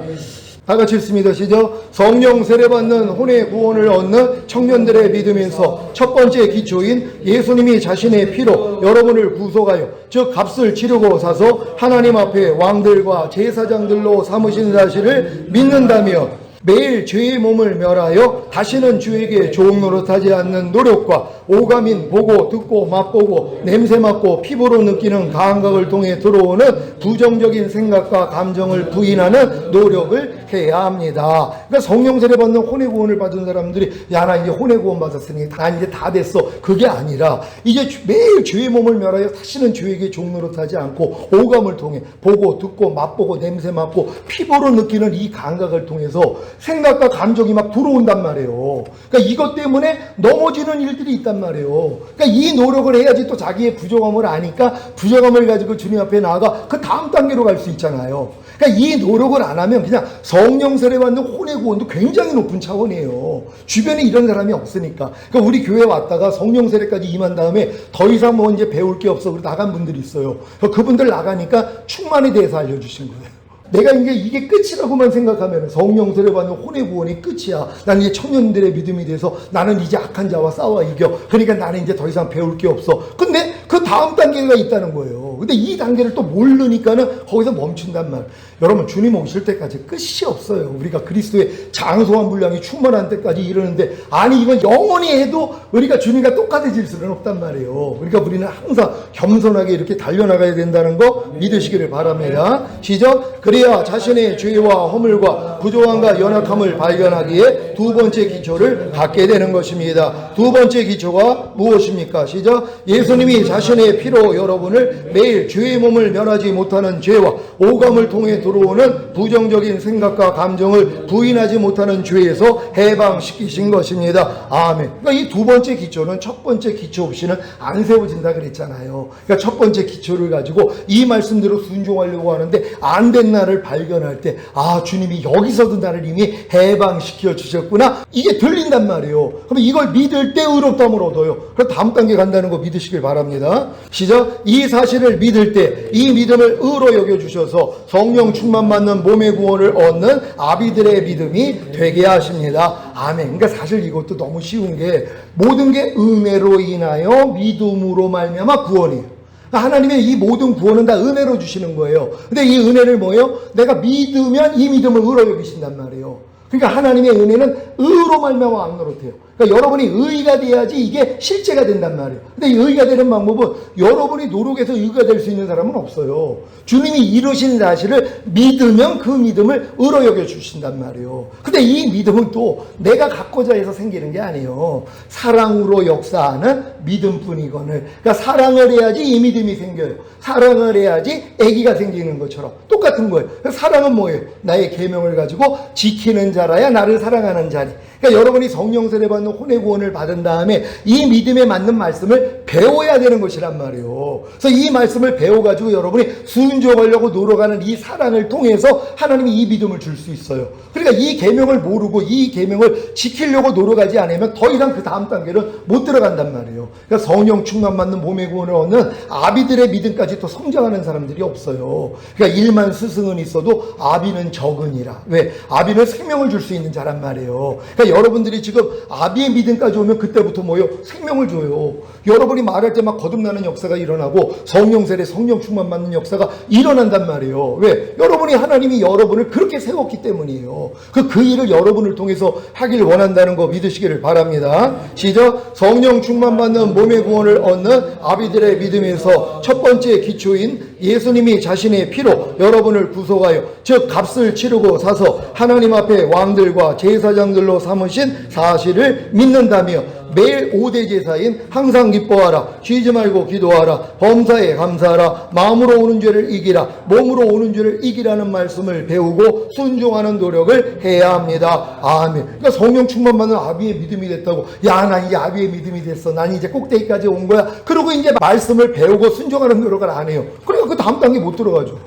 다 같이 읽습니다. 시작. 성령 세례받는 혼의 구원을 얻는 청년들의 믿음에서 첫 번째 기초인 예수님이 자신의 피로 여러분을 구속하여 즉 값을 치르고 사서 하나님 앞에 왕들과 제사장들로 삼으신 사실을 믿는다며 매일 죄의 몸을 멸하여 다시는 주에게 좋은 노릇하지 않는 노력과 오감인 보고 듣고 맛보고 냄새 맡고 피부로 느끼는 감각을 통해 들어오는 부정적인 생각과 감정을 부인하는 노력을 해야 합니다. 그러니까 성령 세례 받는 혼의 구원을 받은 사람들이 야 나 이제 혼의 구원 받았으니 나 이제 다 됐어. 그게 아니라 이제 매일 죄의 몸을 멸하여 다시는 주에게 좋은 노릇하지 않고 오감을 통해 보고 듣고 맛보고 냄새 맡고 피부로 느끼는 이 감각을 통해서 생각과 감정이 막 들어온단 말이에요. 그러니까 이것 때문에 넘어지는 일들이 있단 말이에요. 그러니까 이 노력을 해야지 또 자기의 부족함을 아니까 부족함을 가지고 주님 앞에 나아가 그 다음 단계로 갈 수 있잖아요. 그러니까 이 노력을 안 하면 그냥 성령 세례 받는 혼의 구원도 굉장히 높은 차원이에요. 주변에 이런 사람이 없으니까. 그러니까 우리 교회 왔다가 성령 세례까지 임한 다음에 더 이상 뭐 이제 배울 게 없어. 그러고 나간 분들이 있어요. 그분들 나가니까 충만에 대해서 알려주신 거예요. 내가 이게 끝이라고만 생각하면 성령 세례 받는 혼의 구원이 끝이야. 나는 이제 청년들의 믿음이 돼서 나는 이제 악한 자와 싸워 이겨. 그러니까 나는 이제 더 이상 배울 게 없어. 근데 그 다음 단계가 있다는 거예요. 말이에요. 근데 이 단계를 또 모르니까는 거기서 멈춘단 말이에요. 여러분, 주님 오실 때까지 끝이 없어요. 우리가 그리스도의 장소한 분량이 충만한 때까지 이러는데, 아니 이건 영원히 해도 우리가 주님과 똑같아질 수는 없단 말이에요. 그러니까 우리는 항상 겸손하게 이렇게 달려나가야 된다는 거 믿으시기를 바랍니다. 시작. 그래야 자신의 죄와 허물과 부조함과 연약함을 발견하기에 두 번째 기초를 갖게 되는 것입니다. 두 번째 기초가 무엇입니까? 시작. 예수님이 자신의 피로 여러분을 매일 죄의 몸을 면하지 못하는 죄와 오감을 통해 들어오는 부정적인 생각과 감정을 부인하지 못하는 죄에서 해방시키신 것입니다. 아멘. 그러니까 이 두 번째 기초는 첫 번째 기초 없이는 안 세워진다 그랬잖아요. 그러니까 첫 번째 기초를 가지고 이 말씀대로 순종하려고 하는데 안 된 나를 발견할 때, 아, 주님이 여기서도 나를 이미 해방시켜 주셨구나, 이게 들린단 말이에요. 그럼 이걸 믿을 때 의롭다함을 얻어요. 그럼 다음 단계 간다는 거 믿으시길 바랍니다. 시작. 이 사실을 믿을 때 이 믿음을 의로 여겨주셔서 성령 충만 받는 몸의 구원을 얻는 아비들의 믿음이 되게 하십니다. 아멘. 그러니까 사실 이것도 너무 쉬운 게, 모든 게 은혜로 인하여 믿음으로 말미암아 구원이에요. 하나님의 이 모든 구원은 다 은혜로 주시는 거예요. 근데 이 은혜를 뭐예요? 내가 믿으면 이 믿음을 의로 여기신단 말이에요. 그러니까 하나님의 은혜는 의로 말미암아 안 노릇해요. 그러니까 여러분이 의가 돼야지 이게 실제가 된단 말이에요. 근데 이 의가 되는 방법은 여러분이 노력해서 의가 될 수 있는 사람은 없어요. 주님이 이루신 사실을 믿으면 그 믿음을 의로 여겨주신단 말이에요. 근데 이 믿음은 또 내가 갖고자 해서 생기는 게 아니에요. 사랑으로 역사하는 믿음뿐이거늘. 그러니까 사랑을 해야지 이 믿음이 생겨요. 사랑을 해야지 아기가 생기는 것처럼 똑같은 거예요. 사랑은 뭐예요? 나의 계명을 가지고 지키는 자라야 나를 사랑하는 자니. 그러니까 여러분이 성령 세례 받는 혼의 구원을 받은 다음에 이 믿음에 맞는 말씀을 배워야 되는 것이란 말이에요. 그래서 이 말씀을 배워가지고 여러분이 순종하려고 노력하는 이 사랑을 통해서 하나님이 이 믿음을 줄 수 있어요. 그러니까 이 계명을 모르고 이 계명을 지키려고 노력하지 않으면 더 이상 그 다음 단계는 못 들어간단 말이에요. 그러니까 성령 충만 받는 몸의 구원을 얻는 아비들의 믿음까지 또 성장하는 사람들이 없어요. 그러니까 1만 스승은 있어도 아비는 적으니라. 왜? 아비는 생명을 줄 수 있는 자란 말이에요. 그러니까 여러분들이 지금 아비의 믿음까지 오면 그때부터 뭐예요? 생명을 줘요. 여러분이 말할 때 막 거듭나는 역사가 일어나고 성령 세례, 성령 충만 받는 역사가 일어난단 말이에요. 왜? 여러분이 하나님이 여러분을 그렇게 세웠기 때문이에요. 그 일을 여러분을 통해서 하길 원한다는 거 믿으시기를 바랍니다. 시작. 성령 충만 받는 몸의 구원을 얻는 아비들의 믿음에서 첫 번째 기초인 예수님이 자신의 피로 여러분을 구속하여, 즉 값을 치르고 사서 하나님 앞에 왕들과 제사장들로 삼으신 사실을 믿는다며 매일 5대 제사인 항상 기뻐하라, 쉬지 말고 기도하라, 범사에 감사하라, 마음으로 오는 죄를 이기라, 몸으로 오는 죄를 이기라는 말씀을 배우고 순종하는 노력을 해야 합니다. 아멘. 그러니까 성령 충만 받는 아비의 믿음이 됐다고, 야, 난 이제 아비의 믿음이 됐어, 난 이제 꼭대기까지 온 거야, 그러고 이제 말씀을 배우고 순종하는 노력을 안 해요. 그러니까 그 다음 단계 못 들어가죠.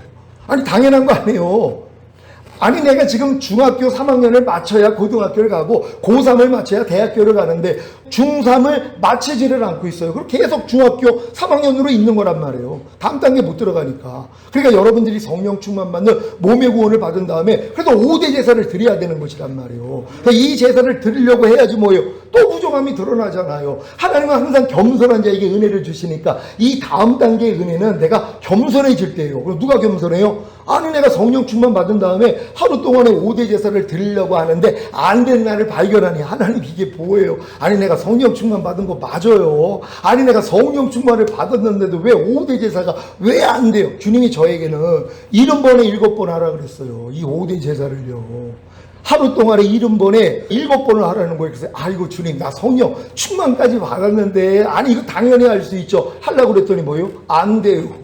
아니, 당연한 거 아니에요. 아니, 내가 지금 중학교 3학년을 마쳐야 고등학교를 가고 고3을 마쳐야 대학교를 가는데 중3을 마치지를 않고 있어요. 그럼 계속 중학교 3학년으로 있는 거란 말이에요. 다음 단계 못 들어가니까. 그러니까 여러분들이 성령 충만 받는 몸의 구원을 받은 다음에 그래도 5대 제사를 드려야 되는 것이란 말이에요. 그러니까 이 제사를 드리려고 해야지 뭐예요? 또 부정함이 드러나잖아요. 하나님은 항상 겸손한 자에게 은혜를 주시니까 이 다음 단계의 은혜는 내가 겸손해질 때예요. 그럼 누가 겸손해요? 아니, 내가 성령 충만 받은 다음에 하루 동안에 5대 제사를 드리려고 하는데 안 된 나를 발견하니, 하나님 이게 뭐예요? 아니, 내가 성령 충만 받은 거 맞아요. 아니, 내가 성령 충만을 받았는데도 왜 5대 제사가 왜 안 돼요? 주님이 저에게는 70번에 7번 하라 그랬어요. 이 5대 제사를요. 하루 동안에 70번에 7번을 하라는 거예요. 그래서 아이고 주님, 나 성령 충만까지 받았는데, 아니 이거 당연히 할 수 있죠. 하려고 그랬더니 뭐예요? 안 돼요.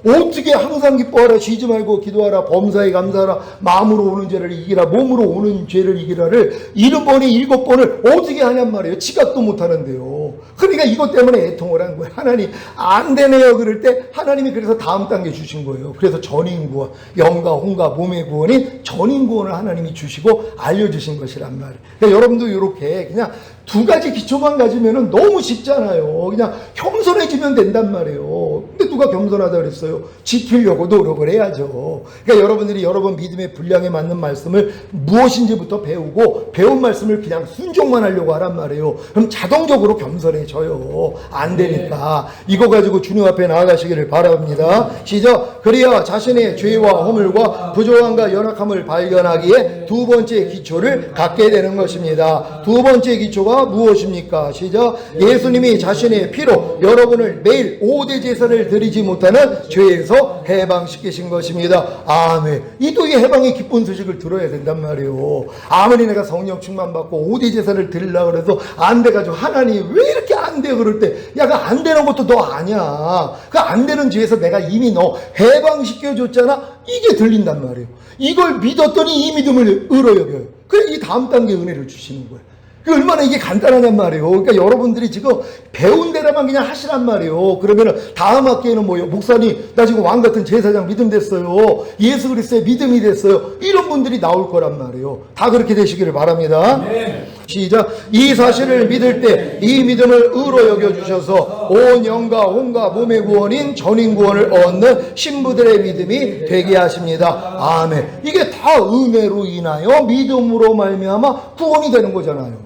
어떻게 항상 기뻐하라, 쉬지 말고 기도하라, 범사에 감사하라, 마음으로 오는 죄를 이기라, 몸으로 오는 죄를 이기라를 70번에 7번을 어떻게 하냔 말이에요. 지각도 못하는데요. 그러니까 이것 때문에 애통을 한 거예요. 하나님 안 되네요. 그럴 때 하나님이 그래서 다음 단계 주신 거예요. 그래서 전인구원, 영과 혼과 몸의 구원인 전인구원을 하나님이 주시고 알려주신 것이란 말이에요. 그러니까 여러분도 이렇게 그냥 두 가지 기초만 가지면 너무 쉽잖아요. 그냥 겸손해지면 된단 말이에요. 근데 누가 겸손하다 그랬어요? 지키려고 노력을 해야죠. 그러니까 여러분들이 여러분 믿음의 분량에 맞는 말씀을 무엇인지부터 배우고 배운 말씀을 그냥 순종만 하려고 하란 말이에요. 그럼 자동적으로 겸손 겸손해져요. 안 되니까. 이거 가지고 주님 앞에 나아가시기를 바랍니다. 시작. 그리야 자신의 죄와 허물과 부족함과 연약함을 발견하기에 두 번째 기초를 갖게 되는 것입니다. 두 번째 기초가 무엇입니까? 시작. 예수님이 자신의 피로 여러분을 매일 5대 제사를 드리지 못하는 죄에서 해방시키신 것입니다. 아멘. 이 또 이 해방의 기쁜 소식을 들어야 된단 말이에요. 아무리 내가 성령 충만 받고 5대 제사를 드리려고 그래서 안 돼가지고 하나님 왜 이렇게 안 돼? 그럴 때 야, 그 안 되는 것도 너 아냐. 그 안 되는 죄에서 내가 이미 너 해방시켜줬잖아. 이게 들린단 말이에요. 이걸 믿었더니 이 믿음을 의로 여겨요. 그래서 이 다음 단계 은혜를 주시는 거예요. 얼마나 이게 간단하단 말이에요. 그러니까 여러분들이 지금 배운 대로만 그냥 하시란 말이에요. 그러면은 다음 학기에는 뭐요? 목사님, 나 지금 왕 같은 제사장 믿음 됐어요. 예수 그리스도의 믿음이 됐어요. 이런 분들이 나올 거란 말이에요. 다 그렇게 되시기를 바랍니다. 네. 시작. 이 사실을 믿을 때 이 믿음을 의로 여겨주셔서 온 영과 혼과 몸의 구원인 전인 구원을 얻는 신부들의 믿음이 되게 하십니다. 아멘. 이게 다 은혜로 인하여 믿음으로 말미암아 구원이 되는 거잖아요.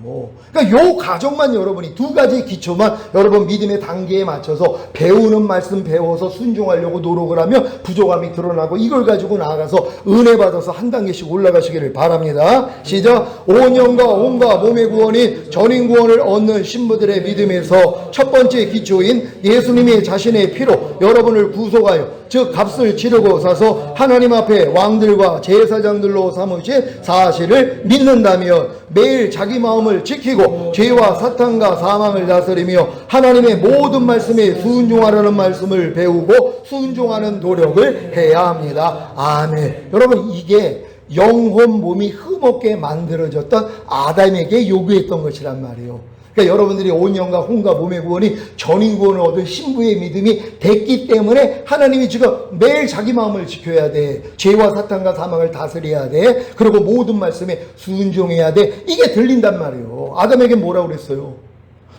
그러니까 요 과정만 여러분이 두 가지 기초만 여러분 믿음의 단계에 맞춰서 배우는 말씀 배워서 순종하려고 노력을 하면 부족함이 드러나고 이걸 가지고 나아가서 은혜 받아서 한 단계씩 올라가시기를 바랍니다. 시작. 온 영과 혼과 몸의 구원인 전인 구원을 얻는 신부들의 믿음에서 첫 번째 기초인 예수님이 자신의 피로 여러분을 구속하여 즉 값을 치르고 사서 하나님 앞에 왕들과 제사장들로 삼으신 사실을 믿는다면 매일 자기 마음을 지키고 죄와 사탄과 사망을 다스리며 하나님의 모든 말씀에 순종하라는 말씀을 배우고 순종하는 노력을 해야 합니다. 아멘. 여러분, 이게 영혼 몸이 흠없게 만들어졌던 아담에게 요구했던 것이란 말이에요. 그러니까 여러분들이 온 영과 혼과 몸의 구원이 전인 구원을 얻은 신부의 믿음이 됐기 때문에 하나님이 지금 매일 자기 마음을 지켜야 돼. 죄와 사탄과 사망을 다스려야 돼. 그리고 모든 말씀에 순종해야 돼. 이게 들린단 말이에요. 아담에게 뭐라고 그랬어요?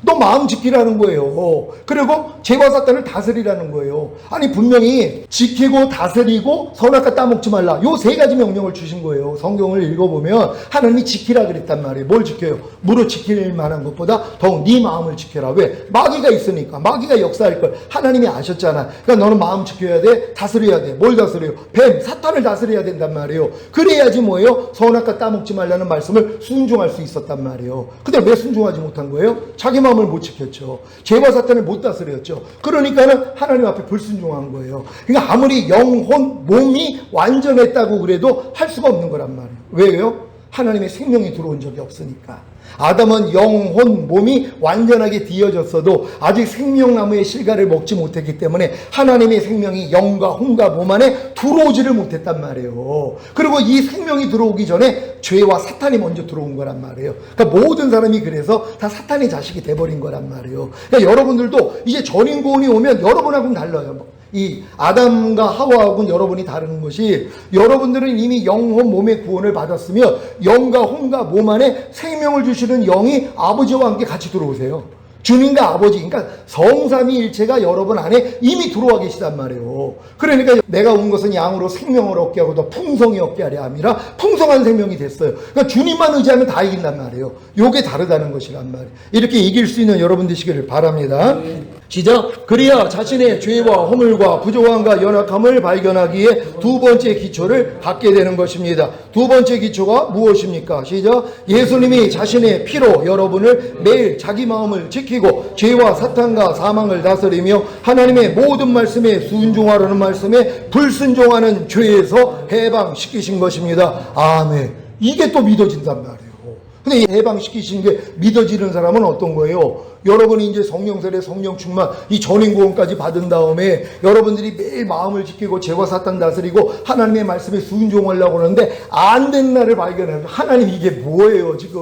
너 마음 지키라는 거예요. 그리고 죄와 사탄을 다스리라는 거예요. 아니 분명히 지키고 다스리고 선악과 따먹지 말라. 요 세 가지 명령을 주신 거예요. 성경을 읽어보면 하나님이 지키라 그랬단 말이에요. 뭘 지켜요? 무릇 지킬 만한 것보다 더욱 네 마음을 지켜라. 왜? 마귀가 있으니까. 마귀가 역사할 걸 하나님이 아셨잖아. 그러니까 너는 마음 지켜야 돼. 다스려야 돼. 뭘 다스려요? 뱀, 사탄을 다스려야 된단 말이에요. 그래야지 뭐예요? 선악과 따먹지 말라는 말씀을 순종할 수 있었단 말이에요. 근데 왜 순종하지 못한 거예요? 자기 마음을 못 지켰죠. 죄와 사탄을 못 다스렸죠. 그러니까는 하나님 앞에 불순종한 거예요. 그러니까 아무리 영혼, 몸이 완전했다고 그래도 할 수가 없는 거란 말이에요. 왜요? 하나님의 생명이 들어온 적이 없으니까. 아담은 영혼, 몸이 완전하게 뒤어졌어도 아직 생명나무의 실과를 먹지 못했기 때문에 하나님의 생명이 영과 혼과 몸 안에 들어오지를 못했단 말이에요. 그리고 이 생명이 들어오기 전에 죄와 사탄이 먼저 들어온 거란 말이에요. 그러니까 모든 사람이 그래서 다 사탄의 자식이 돼버린 거란 말이에요. 그러니까 여러분들도 이제 전인 구원이 오면 여러분하고는 달라요. 이 아담과 하와하고는 여러분이 다른 것이 여러분들은 이미 영혼 몸의 구원을 받았으며 영과 혼과 몸 안에 생명을 주시는 영이 아버지와 함께 같이 들어오세요. 주님과 아버지, 그러니까 성삼위일체가 여러분 안에 이미 들어와 계시단 말이에요. 그러니까 내가 온 것은 양으로 생명을 얻게 하고 더 풍성히 얻게 하려 함이라 풍성한 생명이 됐어요. 그러니까 주님만 의지하면 다 이긴단 말이에요. 요게 다르다는 것이란 말이에요. 이렇게 이길 수 있는 여러분 되시기를 바랍니다. 시작. 그리야 자신의 죄와 허물과 부족함과 연약함을 발견하기에 두 번째 기초를 갖게 되는 것입니다. 두 번째 기초가 무엇입니까? 시작. 예수님이 자신의 피로 여러분을 매일 자기 마음을 지키고 죄와 사탄과 사망을 다스리며 하나님의 모든 말씀에 순종하라는 말씀에 불순종하는 죄에서 해방시키신 것입니다. 아멘. 이게 또 믿어진단 말이에요. 근데 이 해방시키신 게 믿어지는 사람은 어떤 거예요? 여러분이 이제 성령 세례, 성령 충만, 이 전인 구원까지 받은 다음에 여러분들이 매일 마음을 지키고 죄와 사탄 다스리고 하나님의 말씀에 순종하려고 하는데 안 된 날을 발견해서 하나님 이게 뭐예요 지금?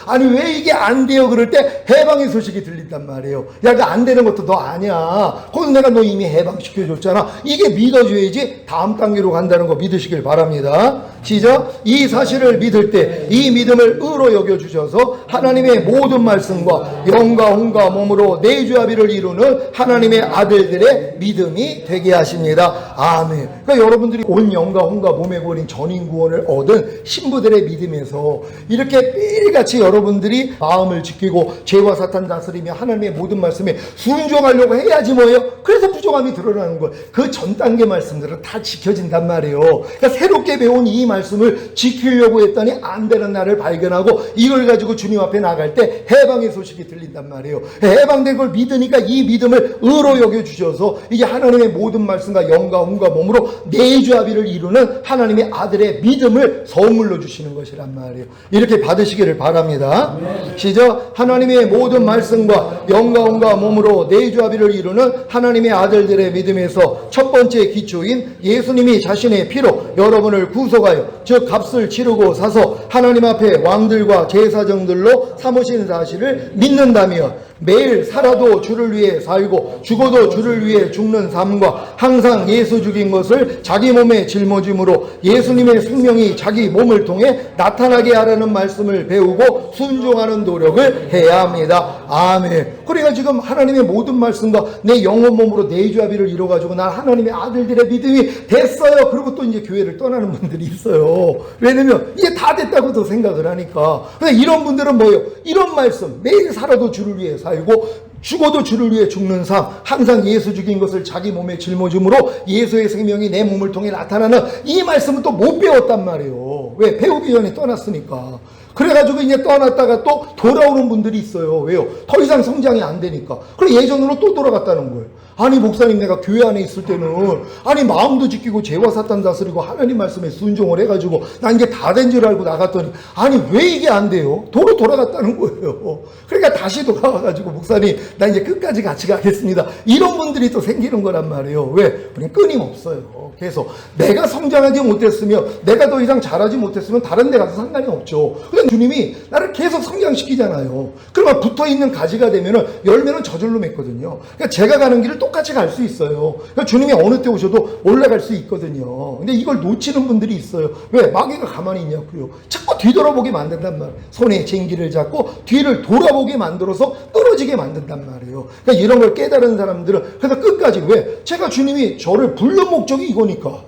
아니 왜 이게 안 돼요? 그럴 때 해방의 소식이 들린단 말이에요. 야, 이거 안 되는 것도 너 아니야. 거기서 내가 너 이미 해방시켜줬잖아. 이게 믿어줘야지 다음 단계로 간다는 거 믿으시길 바랍니다. 시작. 이 사실을 믿을 때 이 믿음을 의로 의로 여겨주셔서 하나님의 모든 말씀과 영과 혼과 몸으로 내주합의를 이루는 하나님의 아들들의 믿음이 되게 하십니다. 아멘. 그러니까 여러분들이 온 영과 혼과 몸에 버린 전인 구원을 얻은 신부들의 믿음에서 이렇게 매일같이 여러분들이 마음을 지키고 죄와 사탄 다스리며 하나님의 모든 말씀에 순종하려고 해야지 뭐예요? 그래서 부족함이 드러나는 거예요. 그 전 단계 말씀들은 다 지켜진단 말이에요. 그러니까 새롭게 배운 이 말씀을 지키려고 했더니 안 되는 나를 발견하고 이걸 가지고 주님 앞에 나갈 때 해방의 소식이 들린단 말이에요. 해방된 걸 믿으니까 이 믿음을 의로 여겨주셔서 이제 하나님의 모든 말씀과 영과 혼과 몸으로 내주합의를 이루는 하나님의 아들의 믿음을 선물로 주시는 것이란 말이에요. 이렇게 받으시기를 바랍니다. 시작. 하나님의 모든 말씀과 영과 혼과 몸으로 내주합의를 이루는 하나님의 아들들의 믿음에서 첫 번째 기초인 예수님이 자신의 피로 여러분을 구속하여 즉 값을 치르고 사서 하나님 앞에 왕들과 제사장들로 삼으신 사실을 믿는다며 매일 살아도 주를 위해 살고 죽어도 주를 위해 죽는 삶과 항상 예수 죽인 것을 자기 몸에 짊어짐으로 예수님의 생명이 자기 몸을 통해 나타나게 하라는 말씀을 배우고 순종하는 노력을 해야 합니다. 아멘. 그러니까 지금 하나님의 모든 말씀과 내 영혼 몸으로 내주합의를 이뤄가지고 난 하나님의 아들들의 믿음이 됐어요. 그리고 또 이제 교회를 떠나는 분들이 있어요. 왜냐면 이게 다 됐다고 더 생각을 하니까. 근데 이런 분들은 뭐예요? 이런 말씀, 매일 살아도 주를 위해 살고 죽어도 주를 위해 죽는 삶, 항상 예수 죽인 것을 자기 몸에 짊어짐으로 예수의 생명이 내 몸을 통해 나타나는 이 말씀은 또 못 배웠단 말이에요. 왜? 배우기 전에 떠났으니까. 그래가지고 이제 떠났다가 또 돌아오는 분들이 있어요. 왜요? 더 이상 성장이 안 되니까. 그래 예전으로 또 돌아갔다는 거예요. 아니 목사님, 내가 교회 안에 있을 때는 아니 마음도 지키고 죄와 사탄 다스리고 하나님 말씀에 순종을 해가지고 난 이게 다 된 줄 알고 나갔더니 아니 왜 이게 안 돼요? 도로 돌아갔다는 거예요. 그러니까 다시 돌아와가지고 목사님 나 이제 끝까지 같이 가겠습니다. 이런 분들이 또 생기는 거란 말이에요. 왜? 그냥 끊임없어요. 그래서 내가 성장하지 못했으면, 내가 더 이상 잘하지 못했으면 다른 데 가서 상관이 없죠. 근데 주님이 나를 계속 성장시키잖아요. 그러면 붙어있는 가지가 되면 열매는 저절로 맺거든요. 그러니까 제가 가는 길을 똑같이 갈 수 있어요. 그러니까 주님이 어느 때 오셔도 올라갈 수 있거든요. 근데 이걸 놓치는 분들이 있어요. 왜? 마귀가 가만히 있냐고요. 자꾸 뒤돌아보게 만든단 말이에요. 손에 쟁기를 잡고 뒤를 돌아보게 만들어서 떨어지게 만든단 말이에요. 그러니까 이런 걸 깨달은 사람들은 그래서 끝까지, 왜? 제가 주님이 저를 부른 목적이 이거니까.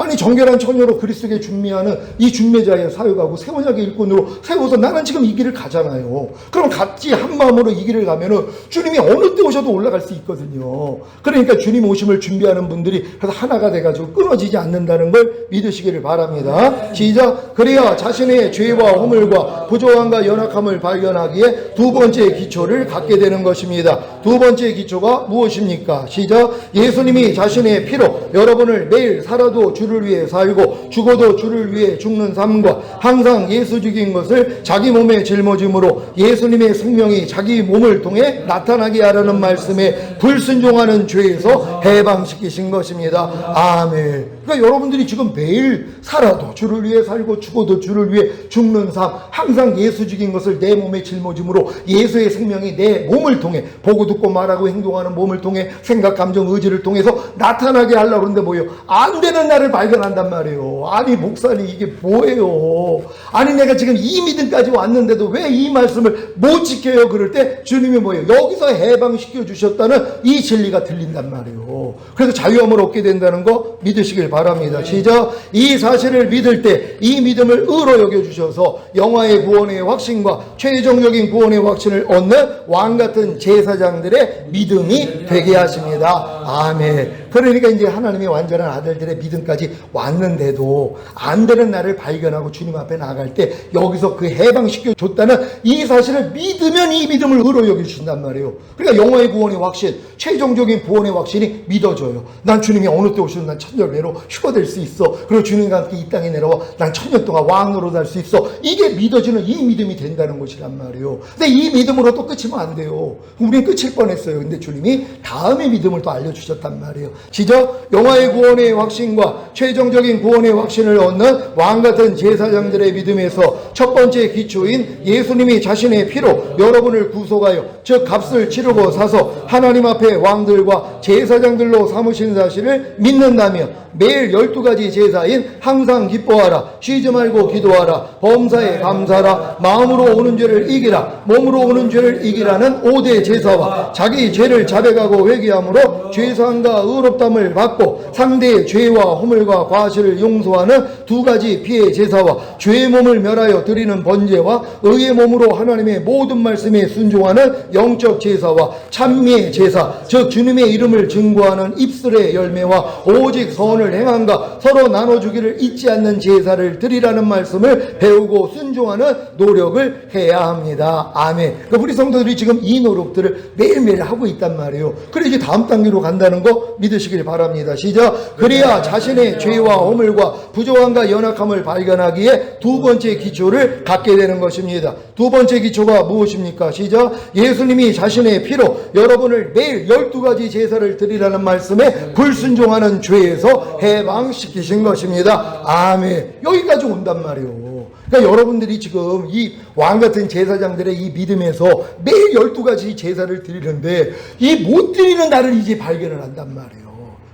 아니 정결한 처녀로 그리스도께 준미하는 이 준매자의 사역하고 새 언약의 일꾼으로 세워서 나는 지금 이 길을 가잖아요. 그럼 같이 한 마음으로 이 길을 가면은 주님이 어느 때 오셔도 올라갈 수 있거든요. 그러니까 주님 오심을 준비하는 분들이 그래서 하나가 돼가지고 끊어지지 않는다는 걸 믿으시기를 바랍니다. 시작. 그래야 자신의 죄와 허물과 부조함과 연약함을 발견하기에 두 번째 기초를 갖게 되는 것입니다. 두 번째 기초가 무엇입니까? 시작. 예수님이 자신의 피로 여러분을 매일 살아도 주를 위해 살고 죽어도 주를 위해 죽는 삶과 항상 예수 죽인 것을 자기 몸에 짊어짐으로 예수님의 생명이 자기 몸을 통해 나타나게 하라는 말씀에 불순종하는 죄에서 해방시키신 것입니다. 아멘. 그러니까 여러분들이 지금 매일 살아도 주를 위해 살고 죽어도 주를 위해 죽는 삶, 항상 예수 죽인 것을 내 몸에 짊어짐으로 예수의 생명이 내 몸을 통해 보고 듣고 말하고 행동하는 몸을 통해 생각, 감정, 의지를 통해서 나타나게 하려고 하는데 뭐예요? 안 되는 나를 발견한단 말이에요. 아니 목사님 이게 뭐예요? 아니 내가 지금 이 믿음까지 왔는데도 왜 이 말씀을 못 지켜요? 그럴 때 주님이 뭐예요? 여기서 해방시켜 주셨다는 이 진리가 들린단 말이에요. 그래서 자유함을 얻게 된다는 거 믿으시길 바랍니다. 시작. 이 사실을 믿을 때 이 믿음을 의로 여겨주셔서 영화의 구원의 확신과 최종적인 구원의 확신을 얻는 왕같은 제사장들의 믿음이 되게 하십니다. 아멘. 그러니까 이제 하나님의 완전한 아들들의 믿음까지 왔는데도 안 되는 나를 발견하고 주님 앞에 나갈 때 여기서 그 해방시켜 줬다는 이 사실을 믿으면 이 믿음을 의로 여겨주신단 말이에요. 그러니까 영화의 구원의 확신, 최종적인 구원의 확신이 믿어져요. 난 주님이 어느 때 오셔도 난 천년내로 휴거될 수 있어. 그리고 주님과 함께 이 땅에 내려와 난 천년 동안 왕으로 살 수 있어. 이게 믿어지는 이 믿음이 된다는 것이란 말이에요. 근데 이 믿음으로 또 끝이면 안 돼요. 우리는 끝일 뻔했어요. 근데 주님이 다음의 믿음을 또 알려주셨단 말이에요. 시작. 영화의 구원의 확신과 최종적인 구원의 확신을 얻는 왕같은 제사장들의 믿음에서 첫 번째 기초인 예수님이 자신의 피로 여러분을 구속하여 즉 값을 치르고 사서 하나님 앞에 왕들과 제사장들로 삼으신 사실을 믿는다면 매일 12가지 제사인 항상 기뻐하라, 쉬지 말고 기도하라, 범사에 감사하라, 마음으로 오는 죄를 이기라, 몸으로 오는 죄를 이기라는 5대 제사와 자기 죄를 자백하고 회개함으로 죄사함과 의롭담을 받고 상대의 죄와 허물과 과실을 용서하는 2가지 피의 제사와 죄의 몸을 멸하여 드리는 번제와 의의 몸으로 하나님의 모든 말씀에 순종하는 영적 제사와 찬미의 제사 즉 주님의 이름을 증거하는 입술의 열매와 오직 선을 행함과 서로 나눠주기를 잊지 않는 제사를 드리라는 말씀을 배우고 순종하는 노력을 해야 합니다. 아멘. 그러니까 우리 성도들이 지금 이 노력들을 매일매일 하고 있단 말이에요. 그래 이제 다음 단계로 간다는 거 믿으시길 바랍니다. 시작. 그래야 자신의 죄와 허물과 부족함과 연약함을 발견하기에 2번째 기초를 갖게 되는 것입니다. 2번째 기초가 무엇입니까? 시작. 예수님이 자신의 피로 여러분을 매일 12가지 제사를 드리라는 말씀에 불순종하는 죄에서 해방시키신 것입니다. 아멘. 여기까지 온단 말이에요. 그러니까 여러분들이 지금 이 왕같은 제사장들의 이 믿음에서 매일 12가지 제사를 드리는데 이 못 드리는 나를 이제 발견을 한단 말이에요.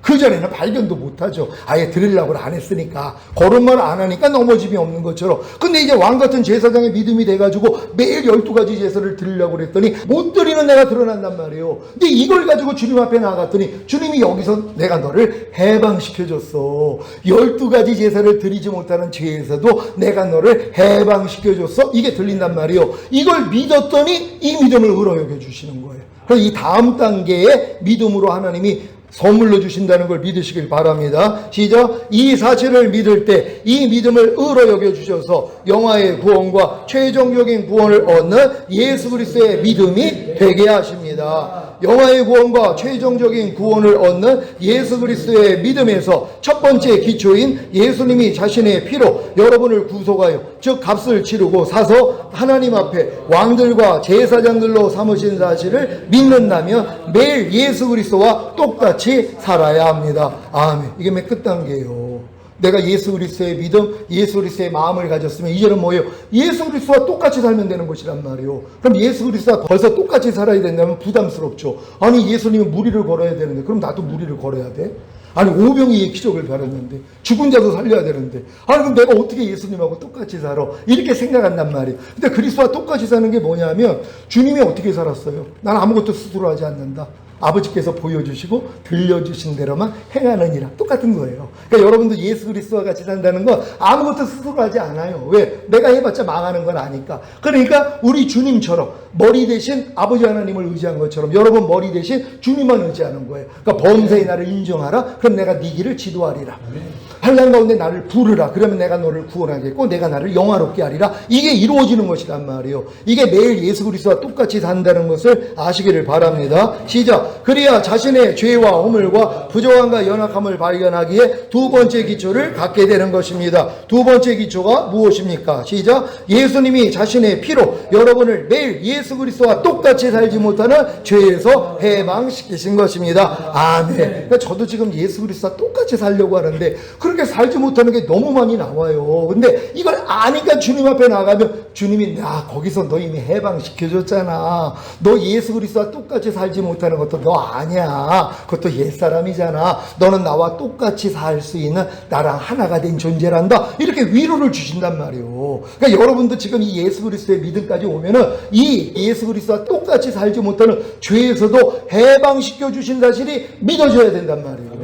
그전에는 발견도 못하죠. 아예 드리려고 안 했으니까. 거듭말 안 하니까 넘어짐이 없는 것처럼. 근데 이제 왕같은 제사장의 믿음이 돼가지고 매일 12가지 제사를 드리려고 그랬더니 못 드리는 내가 드러난단 말이에요. 근데 이걸 가지고 주님 앞에 나갔더니 주님이 여기서 내가 너를 해방시켜줬어. 12가지 제사를 드리지 못하는 죄에서도 내가 너를 해방시켜줬어. 이게 들린단 말이에요. 이걸 믿었더니 이 믿음을 의로 여겨주시는 거예요. 그래서 이 다음 단계의 믿음으로 하나님이 선물로 주신다는 걸 믿으시길 바랍니다. 시작. 이 사실을 믿을 때 이 믿음을 의로 여겨주셔서 영화의 구원과 최종적인 구원을 얻는 예수 그리스도의 믿음이 되게 하십니다. 영화의 구원과 최종적인 구원을 얻는 예수 그리스도의 믿음에서 첫 번째 기초인 예수님이 자신의 피로 여러분을 구속하여 즉 값을 치르고 사서 하나님 앞에 왕들과 제사장들로 삼으신 사실을 믿는다면 매일 예수 그리스도와 똑같이 살아야 합니다. 아멘. 이게 맨 끝단계예요. 내가 예수 그리스도의 믿음, 예수 그리스도의 마음을 가졌으면 이제는 뭐예요? 예수 그리스도와 똑같이 살면 되는 것이란 말이에요. 그럼 예수 그리스도와 벌써 똑같이 살아야 된다면 부담스럽죠. 아니 예수님은 무리를 걸어야 되는데 그럼 나도 무리를 걸어야 돼? 아니 오병이의 기적을 가렸는데 죽은 자도 살려야 되는데 아니 그럼 내가 어떻게 예수님하고 똑같이 살아? 이렇게 생각한단 말이에요. 근데 그리스도와 똑같이 사는 게 뭐냐면 주님이 어떻게 살았어요? 난 아무것도 스스로 하지 않는다. 아버지께서 보여주시고 들려주신 대로만 행하느니라. 똑같은 거예요. 그러니까 여러분도 예수 그리스도와 같이 산다는 건 아무것도 스스로 하지 않아요. 왜? 내가 해봤자 망하는 건 아니까. 그러니까 우리 주님처럼 머리 대신 아버지 하나님을 의지한 것처럼 여러분 머리 대신 주님만 의지하는 거예요. 그러니까 범사의 나를 인정하라. 그럼 내가 네 길을 지도하리라. 환난 가운데 나를 부르라. 그러면 내가 너를 구원하겠고 내가 나를 영화롭게 하리라. 이게 이루어지는 것이란 말이에요. 이게 매일 예수 그리스도와 똑같이 산다는 것을 아시기를 바랍니다. 시작. 그래야 자신의 죄와 허물과 부족함과 연약함을 발견하기에 2번째 기초를 갖게 되는 것입니다. 2번째 기초가 무엇입니까? 시작. 예수님이 자신의 피로 여러분을 매일 예수 그리스도와 똑같이 살지 못하는 죄에서 해방시키신 것입니다. 아멘. 그러니까 저도 지금 예수 그리스도와 똑같이 살려고 하는데 그렇게 살지 못하는 게 너무 많이 나와요. 근데 이걸 아니까 주님 앞에 나가면 주님이 야 거기서 너 이미 해방시켜줬잖아. 너 예수 그리스도와 똑같이 살지 못하는 것도 너 아니야. 그것도 옛사람이잖아. 너는 나와 똑같이 살 수 있는 나랑 하나가 된 존재란다. 이렇게 위로를 주신단 말이에요. 그러니까 여러분도 지금 이 예수 그리스도의 믿음까지 오면은 이 예수 그리스도와 똑같이 살지 못하는 죄에서도 해방시켜 주신 사실이 믿어져야 된단 말이에요.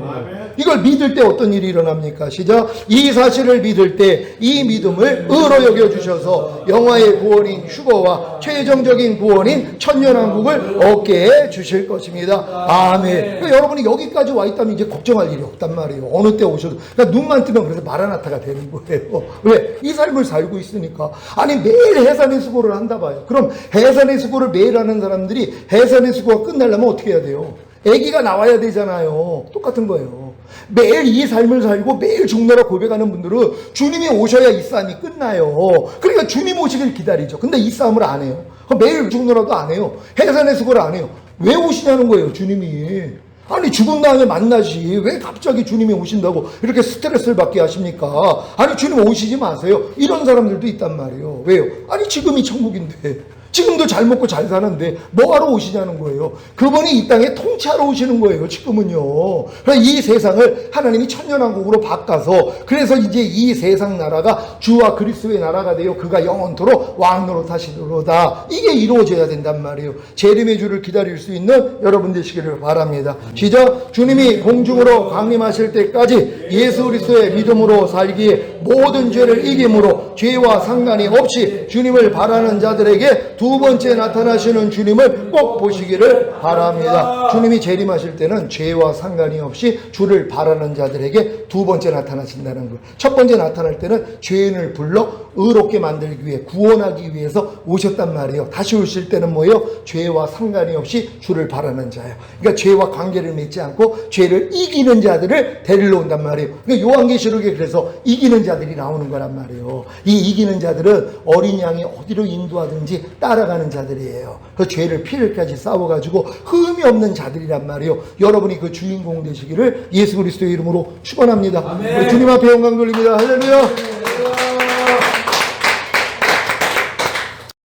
이걸 믿을 때 어떤 일이 일어납니까? 시작. 이 사실을 믿을 때 이 믿음을 의로 여겨주셔서 영화의 구원인 휴거와 최종적인 구원인 천년왕국을 얻게 해 주실 것입니다. 아멘. 그러니까 여러분이 여기까지 와 있다면 이제 걱정할 일이 없단 말이에요. 어느 때 오셔도. 그러니까 눈만 뜨면 그래서 마라나타가 되는 거예요. 왜? 이 삶을 살고 있으니까. 아니 매일 해산의 수고를 한다 봐요. 그럼 해산의 수고를 매일 하는 사람들이 해산의 수고가 끝나려면 어떻게 해야 돼요? 아기가 나와야 되잖아요. 똑같은 거예요. 매일 이 삶을 살고 매일 죽노라 고백하는 분들은 주님이 오셔야 이 싸움이 끝나요. 그러니까 주님 오시길 기다리죠. 근데 이 싸움을 안 해요. 매일 죽노라도 안 해요. 해산의 수고를 안 해요. 왜 오시냐는 거예요, 주님이. 아니 죽은 다음에 만나시 왜 갑자기 주님이 오신다고 이렇게 스트레스를 받게 하십니까? 아니 주님 오시지 마세요. 이런 사람들도 있단 말이에요. 왜요? 아니 지금이 천국인데 지금도 잘 먹고 잘 사는데 뭐하러 오시냐는 거예요. 그분이 이 땅에 통치하러 오시는 거예요. 지금은요. 그래서 이 세상을 하나님이 천년왕국으로 바꿔서 그래서 이제 이 세상 나라가 주와 그리스도의 나라가 되어 그가 영원토록 왕노릇 하시도로다. 이게 이루어져야 된단 말이에요. 재림의 주를 기다릴 수 있는 여러분 되시기를 바랍니다. 시작. 주님이 공중으로 강림하실 때까지 예수 그리스도의 믿음으로 살기에 모든 죄를 이김으로 죄와 상관이 없이 주님을 바라는 자들에게 두 번째 나타나시는 주님을 꼭 보시기를 바랍니다. 주님이 재림하실 때는 죄와 상관이 없이 주를 바라는 자들에게 두 번째 나타나신다는 거예요. 첫 번째 나타날 때는 죄인을 불러 의롭게 만들기 위해 구원하기 위해서 오셨단 말이에요. 다시 오실 때는 뭐예요? 죄와 상관이 없이 주를 바라는 자예요. 그러니까 죄와 관계를 맺지 않고 죄를 이기는 자들을 데리러 온단 말이에요. 그러니까 요한계시록에 그래서 이기는 자들이 나오는 거란 말이에요. 이 이기는 자들은 어린 양이 어디로 인도하든지 따라가는 자들이에요. 그 죄를 피를까지 싸워가지고 흠이 없는 자들이란 말이에요. 여러분이 그 주인공 되시기를 예수 그리스도의 이름으로 축원합니다. 주님 앞에 영광 돌립니다. 할렐루야.